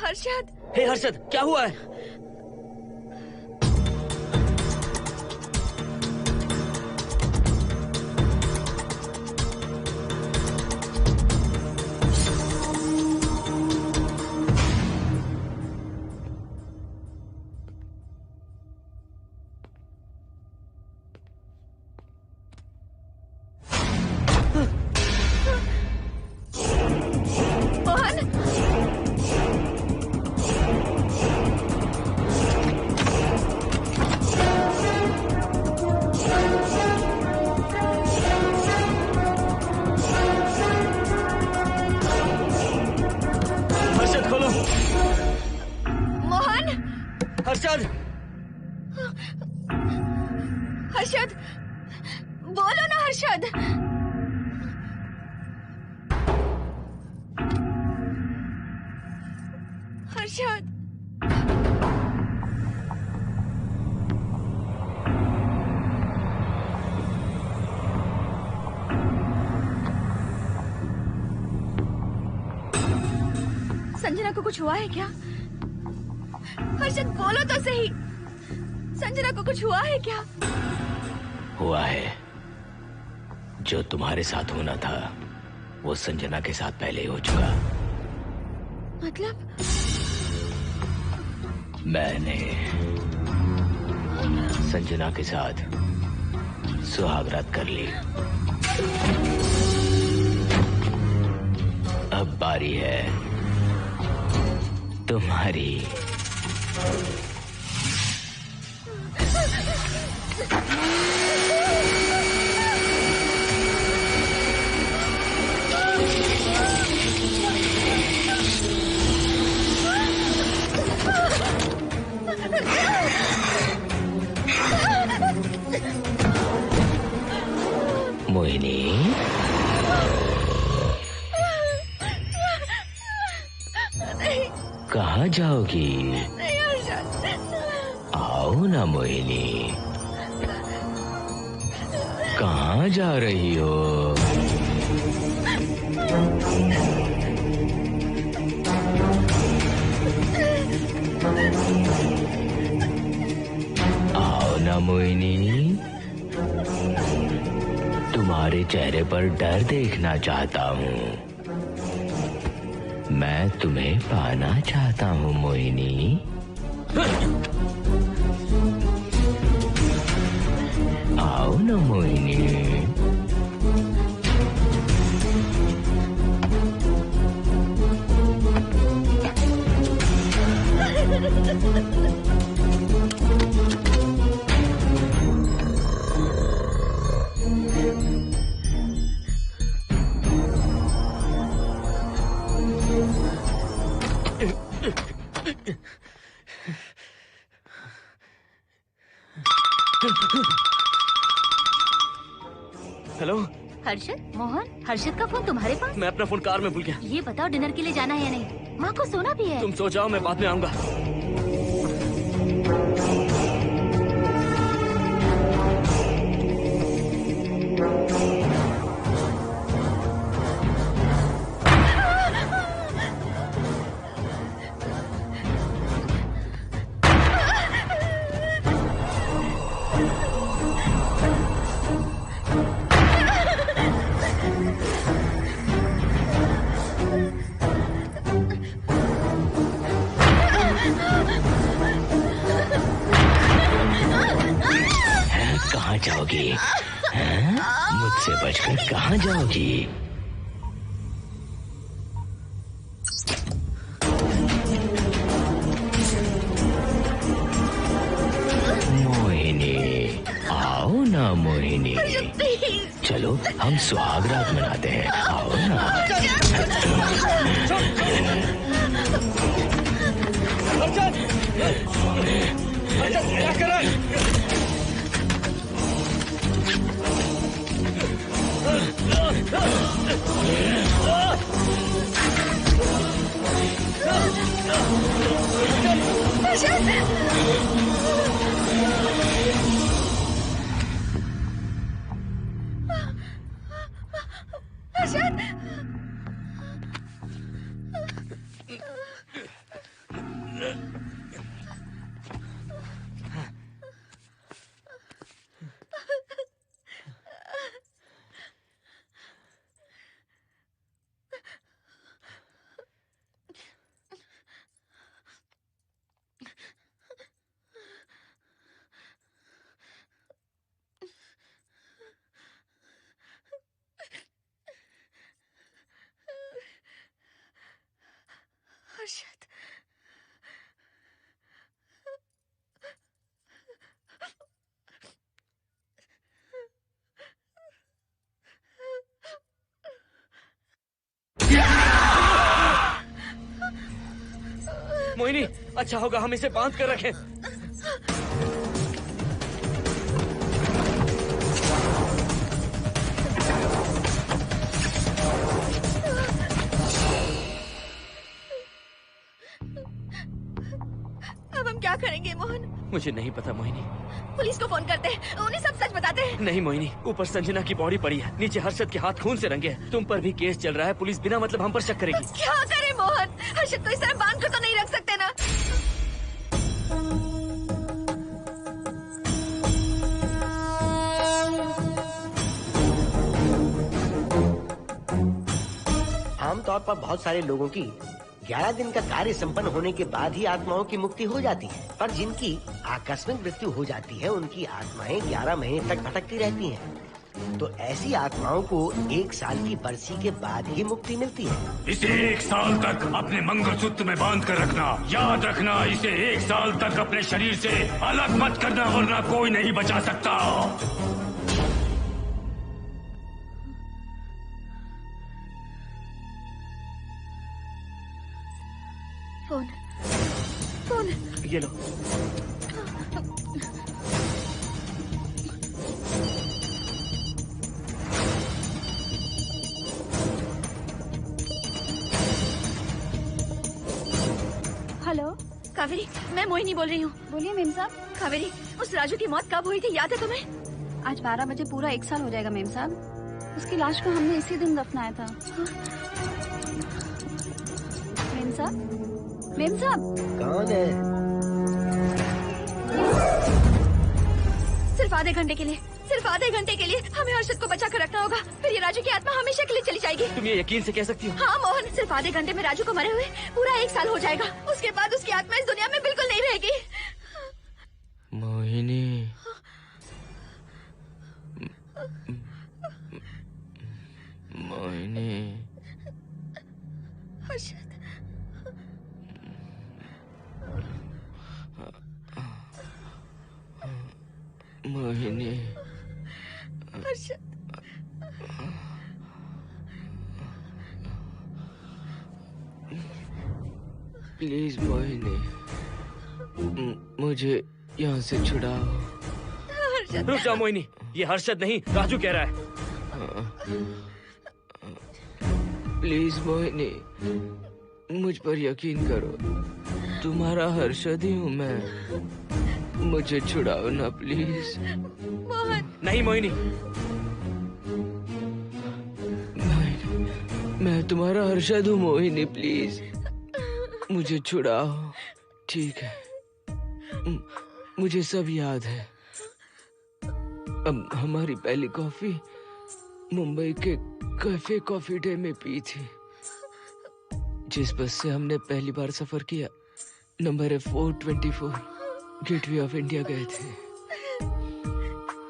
हर्षद। हे हर्षद, क्या हुआ है? हर्षद, हर्षद, बोलो ना हर्षद। हर्षद, संजना को कुछ हुआ है क्या? हर्षद, बोलो तो सही। संजना को कुछ हुआ है क्या? हुआ है जो तुम्हारे साथ होना था वो संजना के साथ पहले ही हो चुका। मतलब? मैंने संजना के साथ सुहागरात कर ली। अब बारी है तुम्हारी। मोहिनी, कहाँ जाओगी? आओ ना मोहिनी, कहाँ जा रही हो? आओ ना मोहिनी, तुम्हारे चेहरे पर डर देखना चाहता हूँ। मैं तुम्हें पाना चाहता हूँ मोहिनी। आओ ना मोहिनी। हेलो हर्षद, मोहन, हर्षद का फोन तुम्हारे पास? मैं अपना फोन कार में भूल गया। ये बताओ डिनर के लिए जाना है या नहीं? माँ को सोना भी है। तुम सो जाओ, मैं बाद में आऊंगा। कहाँ जाओगी? मुझसे बचकर कहाँ जाओगी? मोहिनी, आओ ना मोहिनी। चलो हम सुहागरात मनाते हैं, आओ ना। क्या कर रहा है? हर्षद, मोहिनी, अच्छा होगा हम इसे बांध कर रखें। अब हम क्या करेंगे मोहन? मुझे नहीं पता मोहिनी। पुलिस को फोन करते हैं, उन्हें सब सच बताते हैं। नहीं मोहिनी, ऊपर संजना की बॉडी पड़ी है, नीचे हर्षद के हाथ खून से रंगे हैं। तुम पर भी केस चल रहा है, पुलिस बिना मतलब हम पर शक करेगी। क्या करें मोहन? हर्षद को इस तरह बांध कर तो नहीं रख सकते ना। आमतौर पर बहुत सारे लोगों की 11 दिन का कार्य संपन्न होने के बाद ही आत्माओं की मुक्ति हो जाती है, पर जिनकी आकस्मिक मृत्यु हो जाती है उनकी आत्माएं 11 महीने तक भटकती रहती हैं। तो ऐसी आत्माओं को 1 साल की बरसी के बाद ही मुक्ति मिलती है। इसे 1 साल तक अपने मंगलसूत्र में बांध कर रखना। याद रखना, इसे 1 साल तक अपने शरीर से अलग मत करना, वरना कोई नहीं बचा सकता। फोन ये लो। हेलो कावेरी, मैं मोहिनी बोल रही हूँ। बोलिए मेम साहब। कावेरी, उस राजू की मौत कब हुई थी, याद है तुम्हें? आज 12 बजे पूरा 1 साल हो जाएगा मेम साहब। उसकी लाश को हमने इसी दिन दफनाया था। मेम साहब, मेम साहब। कौन है? सिर्फ आधे घंटे के लिए, सिर्फ आधे घंटे के लिए हमें हर्षद को बचा कर रखना होगा, फिर ये राजू की आत्मा हमेशा के लिए चली जाएगी। तुम ये यकीन से कह सकती हो? हाँ मोहन, सिर्फ आधे घंटे में राजू को मरे हुए पूरा 1 साल हो जाएगा। उसके बाद उसकी आत्मा इस दुनिया में बिल्कुल नहीं रहेगी। मोहिनी, मोहिनी, हर्षद, मोहिनी, हर्षद, प्लीज मोहिनी, मुझे यहाँ से छुड़ाओ। रुक जाओ मोहिनी, ये हर्षद नहीं राजू कह रहा है। प्लीज मोहिनी, मुझ पर यकीन करो, तुम्हारा हर्षद ही हूँ मैं। मुझे छुड़ाओ ना प्लीज। मोहन। नहीं मोहिनी, मैं तुम्हारा हर्षद हूँ मोहिनी, प्लीज मुझे छुड़ाओ। ठीक है, मुझे सब याद है। अब हमारी पहली कॉफी मुंबई के कैफे कॉफी डे में पी थी। जिस बस से हमने पहली बार सफर किया, नंबर है 424, गेटवे ऑफ इंडिया गए थे।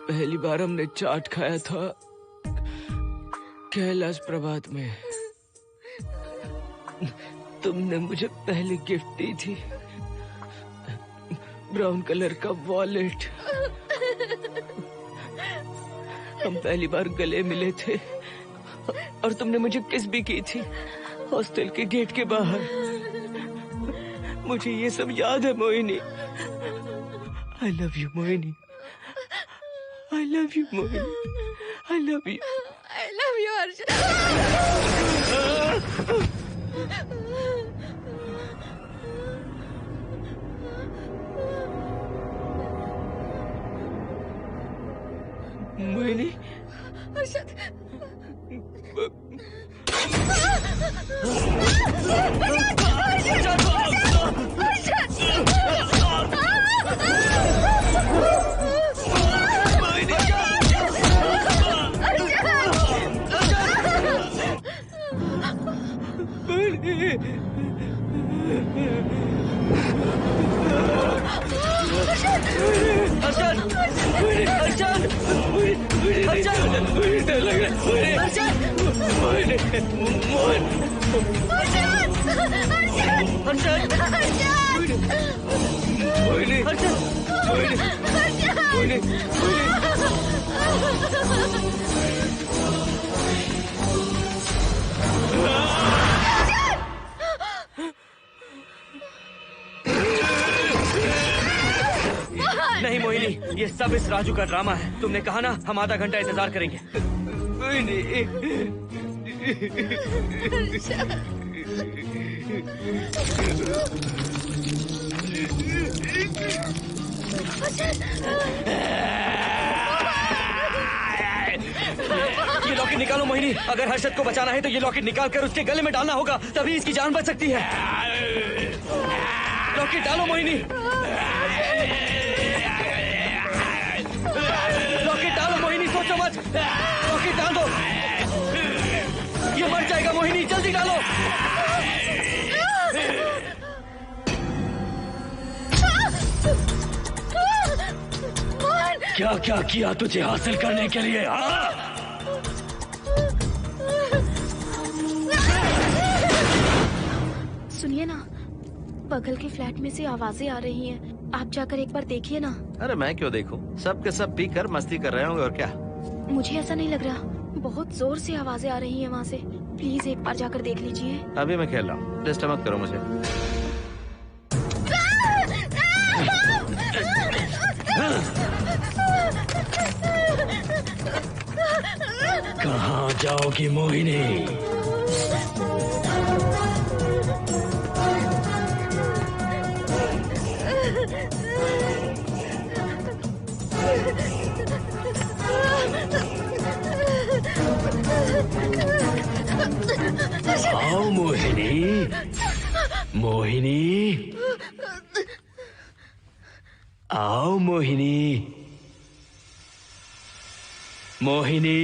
पहली बार हमने चाट खाया था कैलाश प्रभात में। तुमने मुझे पहले गिफ्ट दी थी, ब्राउन कलर का वॉलेट। हम पहली बार गले मिले थे और तुमने मुझे किस भी की थी हॉस्टल के गेट के बाहर। मुझे ये सब याद है Mohini. I love you Mohini, I love you Mohini, I love you, I love you Harshad. Mohini, Harshad, नहीं मोहिनी, ये सब इस राजू का ड्रामा है। तुमने कहा ना हम आधा घंटा इंतजार करेंगे। ये लॉकेट निकालो मोहिनी। अगर हर्षद को बचाना है तो ये लॉकेट निकाल कर उसके गले में डालना होगा, तभी इसकी जान बच सकती है। लॉकेट डालो मोहिनी, लॉकेट डालो मोहिनी, सोचो मत। लॉकेट डाल दो, ये मर जाएगा मोहिनी। जल्दी जल्दी डालो। क्या क्या किया तुझे हासिल करने के लिए? सुनिए ना, बगल के फ्लैट में से आवाजें आ रही हैं। आप जाकर एक बार देखिए ना। अरे मैं क्यों देखूं? सब के सब पीकर मस्ती कर रहे होंगे और क्या। मुझे ऐसा नहीं लग रहा, बहुत जोर से आवाजें आ रही हैं वहाँ से। प्लीज एक बार जाकर देख लीजिए। अभी मैं खेल रहा हूँ, डिस्टर्ब मत करो मुझे। कहाँ जाओगी मोहिनी? आओ मोहिनी, मोहिनी, आओ मोहिनी, मोहिनी।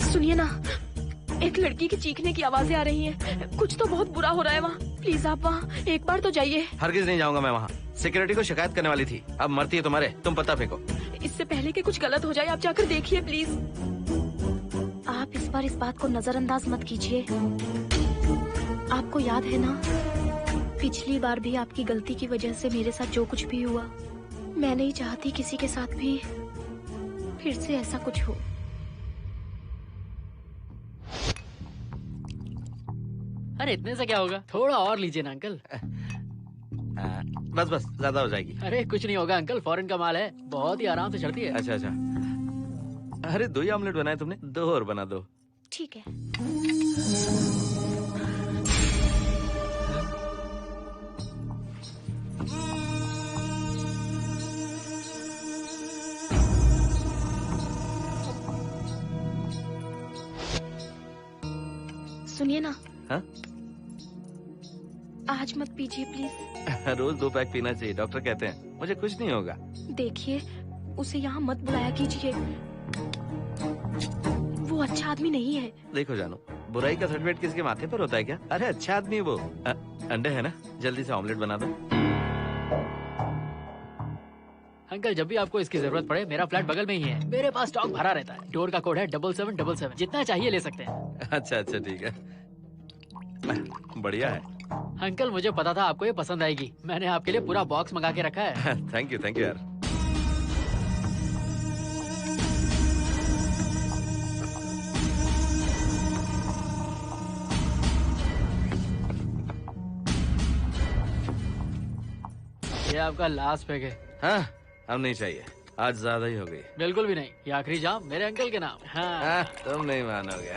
सुनिए ना, एक लड़की की चीखने की आवाजें आ रही हैं। कुछ तो बहुत बुरा हो रहा है वहाँ। प्लीज आप वहाँ एक बार तो जाइए। हरगिज नहीं जाऊंगा मैं वहाँ। सिक्योरिटी को शिकायत करने वाली थी, अब मरती है तुम्हारे, तुम पता फेंको। इससे पहले कि कुछ गलत हो जाए आप जाकर देखिए प्लीज। आप इस बार इस बात को नजरअंदाज मत कीजिए। आपको याद है ना, पिछली बार भी आपकी गलती की वजह से मेरे साथ जो कुछ भी हुआ, मैं नहीं चाहती किसी के साथ भी फिर से ऐसा कुछ हो। अरे इतने से क्या होगा, थोड़ा और लीजिए ना अंकल। बस बस, ज्यादा हो जाएगी। अरे कुछ नहीं होगा अंकल, फॉरेन का माल है, बहुत ही आराम से चढ़ती है। अच्छा अच्छा। अरे 2 ही ऑमलेट बनाए तुमने, 2 और बना दो। ठीक है। सुनिए ना। हाँ? आज मत पीजिए प्लीज। रोज 2 पैक पीना चाहिए, डॉक्टर कहते हैं। मुझे कुछ नहीं होगा। देखिए, उसे यहाँ मत बुलाया कीजिए। वो अच्छा आदमी नहीं है। देखो जानू, बुराई का सर्टिफिकेट किसके माथे पर होता है क्या? अरे अच्छा आदमी है वो। अंडे है ना, जल्दी से ऑमलेट बना दो। अंकल जब भी आपको इसकी जरूरत पड़े मेरा फ्लैट बगल में ही है, मेरे पास स्टॉक भरा रहता है। डोर का कोड है 7777, जितना चाहिए ले सकते हैं। अच्छा अच्छा ठीक है, बढ़िया है। अंकल मुझे पता था आपको ये पसंद आएगी, मैंने आपके लिए पूरा बॉक्स मंगा के रखा है। थैंक यू यार। ये आपका लास्ट पैक है। हाँ, अब नहीं चाहिए, आज ज्यादा ही हो गई। बिल्कुल भी नहीं, ये आखिरी जाम मेरे अंकल के नाम। हाँ। तुम नहीं मानोगे।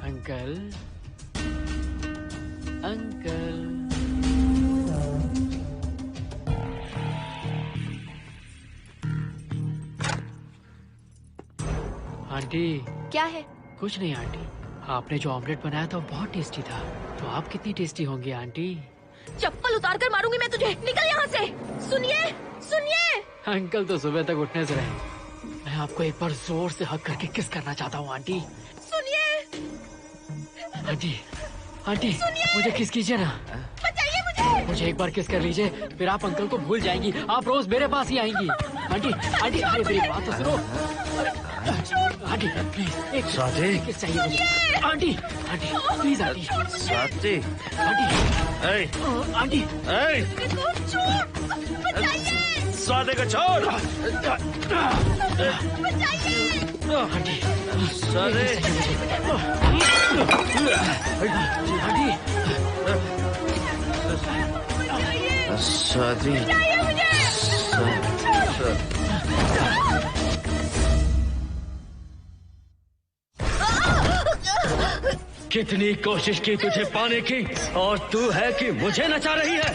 Uncle uncle aunty. क्या है? कुछ नहीं आंटी, आपने जो ऑमलेट बनाया था वो बहुत टेस्टी था, तो आप कितनी टेस्टी होंगी आंटी? चप्पल उतार कर मारूंगी मैं तुझे, निकल यहाँ से। सुनिए सुनिए। अंकल तो सुबह तक उठने से रहे, मैं आपको एक बार जोर से हक करके किस करना चाहता हूँ आंटी। सुनिए आंटी, आंटी मुझे किस कीजिए ना, बचाइए मुझे। मुझे एक बार किस कर लीजिए, फिर आप अंकल को भूल जाएंगी, आप रोज मेरे पास ही आएंगी। आंटी आंटी अरे मेरी बात तो सुनो। आंटी प्लीज एक किस चाहिए मुझे। Aunty aunty please aunty. Swati aunty Swati को छोड़। आंटी स्वाति कितनी कोशिश की तुझे पाने की, और तू है कि मुझे नचा रही है।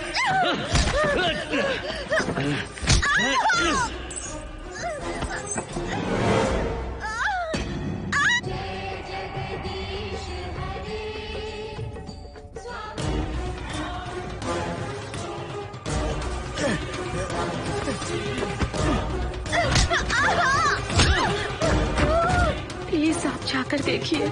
प्लीज आप जाकर देखिए।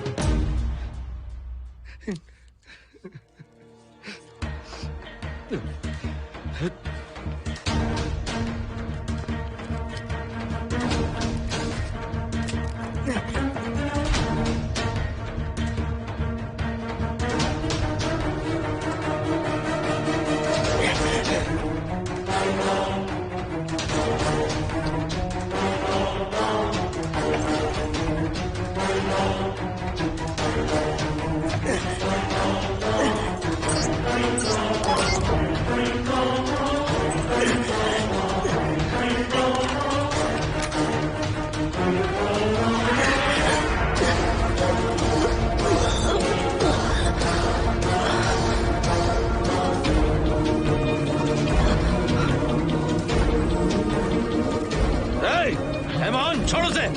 छोड़ो से।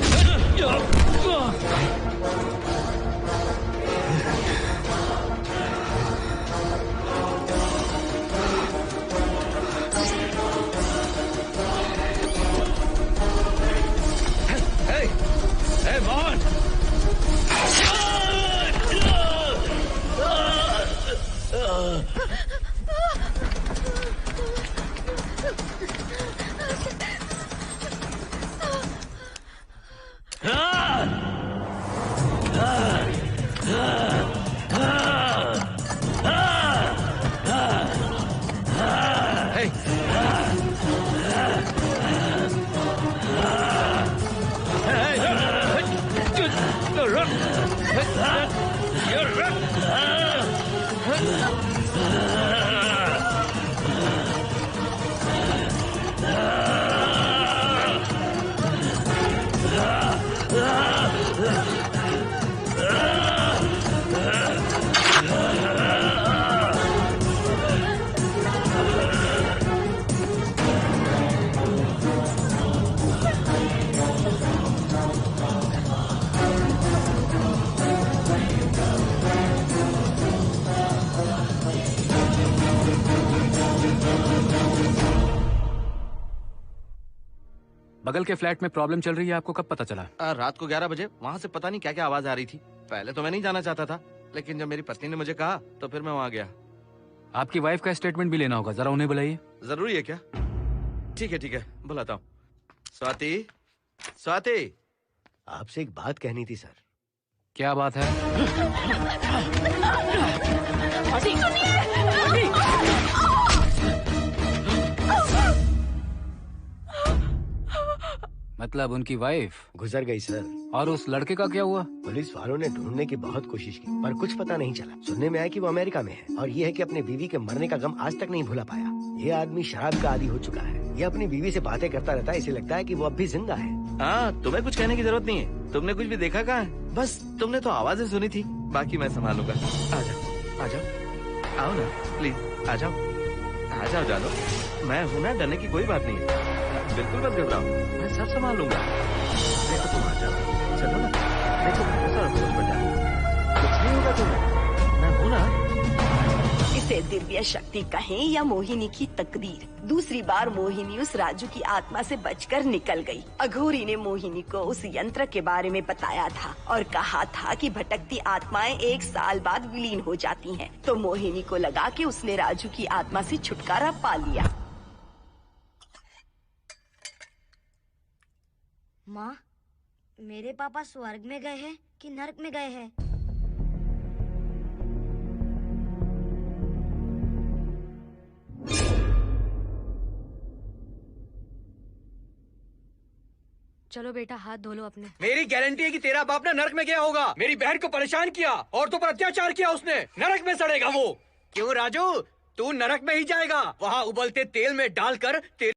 बगल के फ्लैट में प्रॉब्लम चल रही है, आपको कब पता चला? रात को 11 बजे वहाँ से पता नहीं क्या क्या आवाज आ रही थी। पहले तो मैं नहीं जाना चाहता था, लेकिन जब मेरी पत्नी ने मुझे कहा तो फिर मैं वहाँ गया। आपकी वाइफ का स्टेटमेंट भी लेना होगा, जरा उन्हें बुलाइए। जरूरी है क्या? ठीक है, बुलाता हूँ। स्वाति, स्वाति, आपसे एक बात कहनी थी सर। क्या बात है? मतलब उनकी वाइफ गुजर गई सर। और उस लड़के का क्या हुआ? पुलिस वालों ने ढूंढने की बहुत कोशिश की पर कुछ पता नहीं चला। सुनने में आया कि वो अमेरिका में है और ये है कि अपने बीवी के मरने का गम आज तक नहीं भुला पाया। ये आदमी शराब का आदी हो चुका है। ये अपनी बीवी से बातें करता रहता है, इसे लगता है कि वो अब भी जिंदा है। हाँ, तुम्हें कुछ कहने की जरूरत नहीं है। तुमने कुछ भी देखा कहाँ है? बस तुमने तो आवाजें सुनी थी, बाकी मैं संभालूंगा। आ जाओ, आओ ना प्लीज, आ जाओ जानो। मैं हूँ ना, डरने की कोई बात नहीं है। बिल्कुल मत घबराओ, मैं सब संभाल लूंगा। देखो तुम आ जाओ, चलो ना। देखो भरोसा रखो मुझ पर, जाओ, कुछ नहीं होगा तुम्हें, मैं हूँ ना। इसे दिव्य शक्ति कहें या मोहिनी की तकदीर, दूसरी बार मोहिनी उस राजू की आत्मा से बचकर निकल गई। अघोरी ने मोहिनी को उस यंत्र के बारे में बताया था और कहा था कि भटकती आत्माएं 1 साल बाद विलीन हो जाती हैं। तो मोहिनी को लगा कि उसने राजू की आत्मा से छुटकारा पा लिया। माँ, मेरे पापा स्वर्ग में गए हैं कि नरक में गए हैं? चलो बेटा, हाथ धो लो अपने। मेरी गारंटी है कि तेरा बाप ना नरक में गया होगा। मेरी बहन को परेशान किया, औरतों पर अत्याचार किया उसने। नरक में सड़ेगा वो। क्यों राजू, तू नरक में ही जाएगा। वहाँ उबलते तेल में डालकर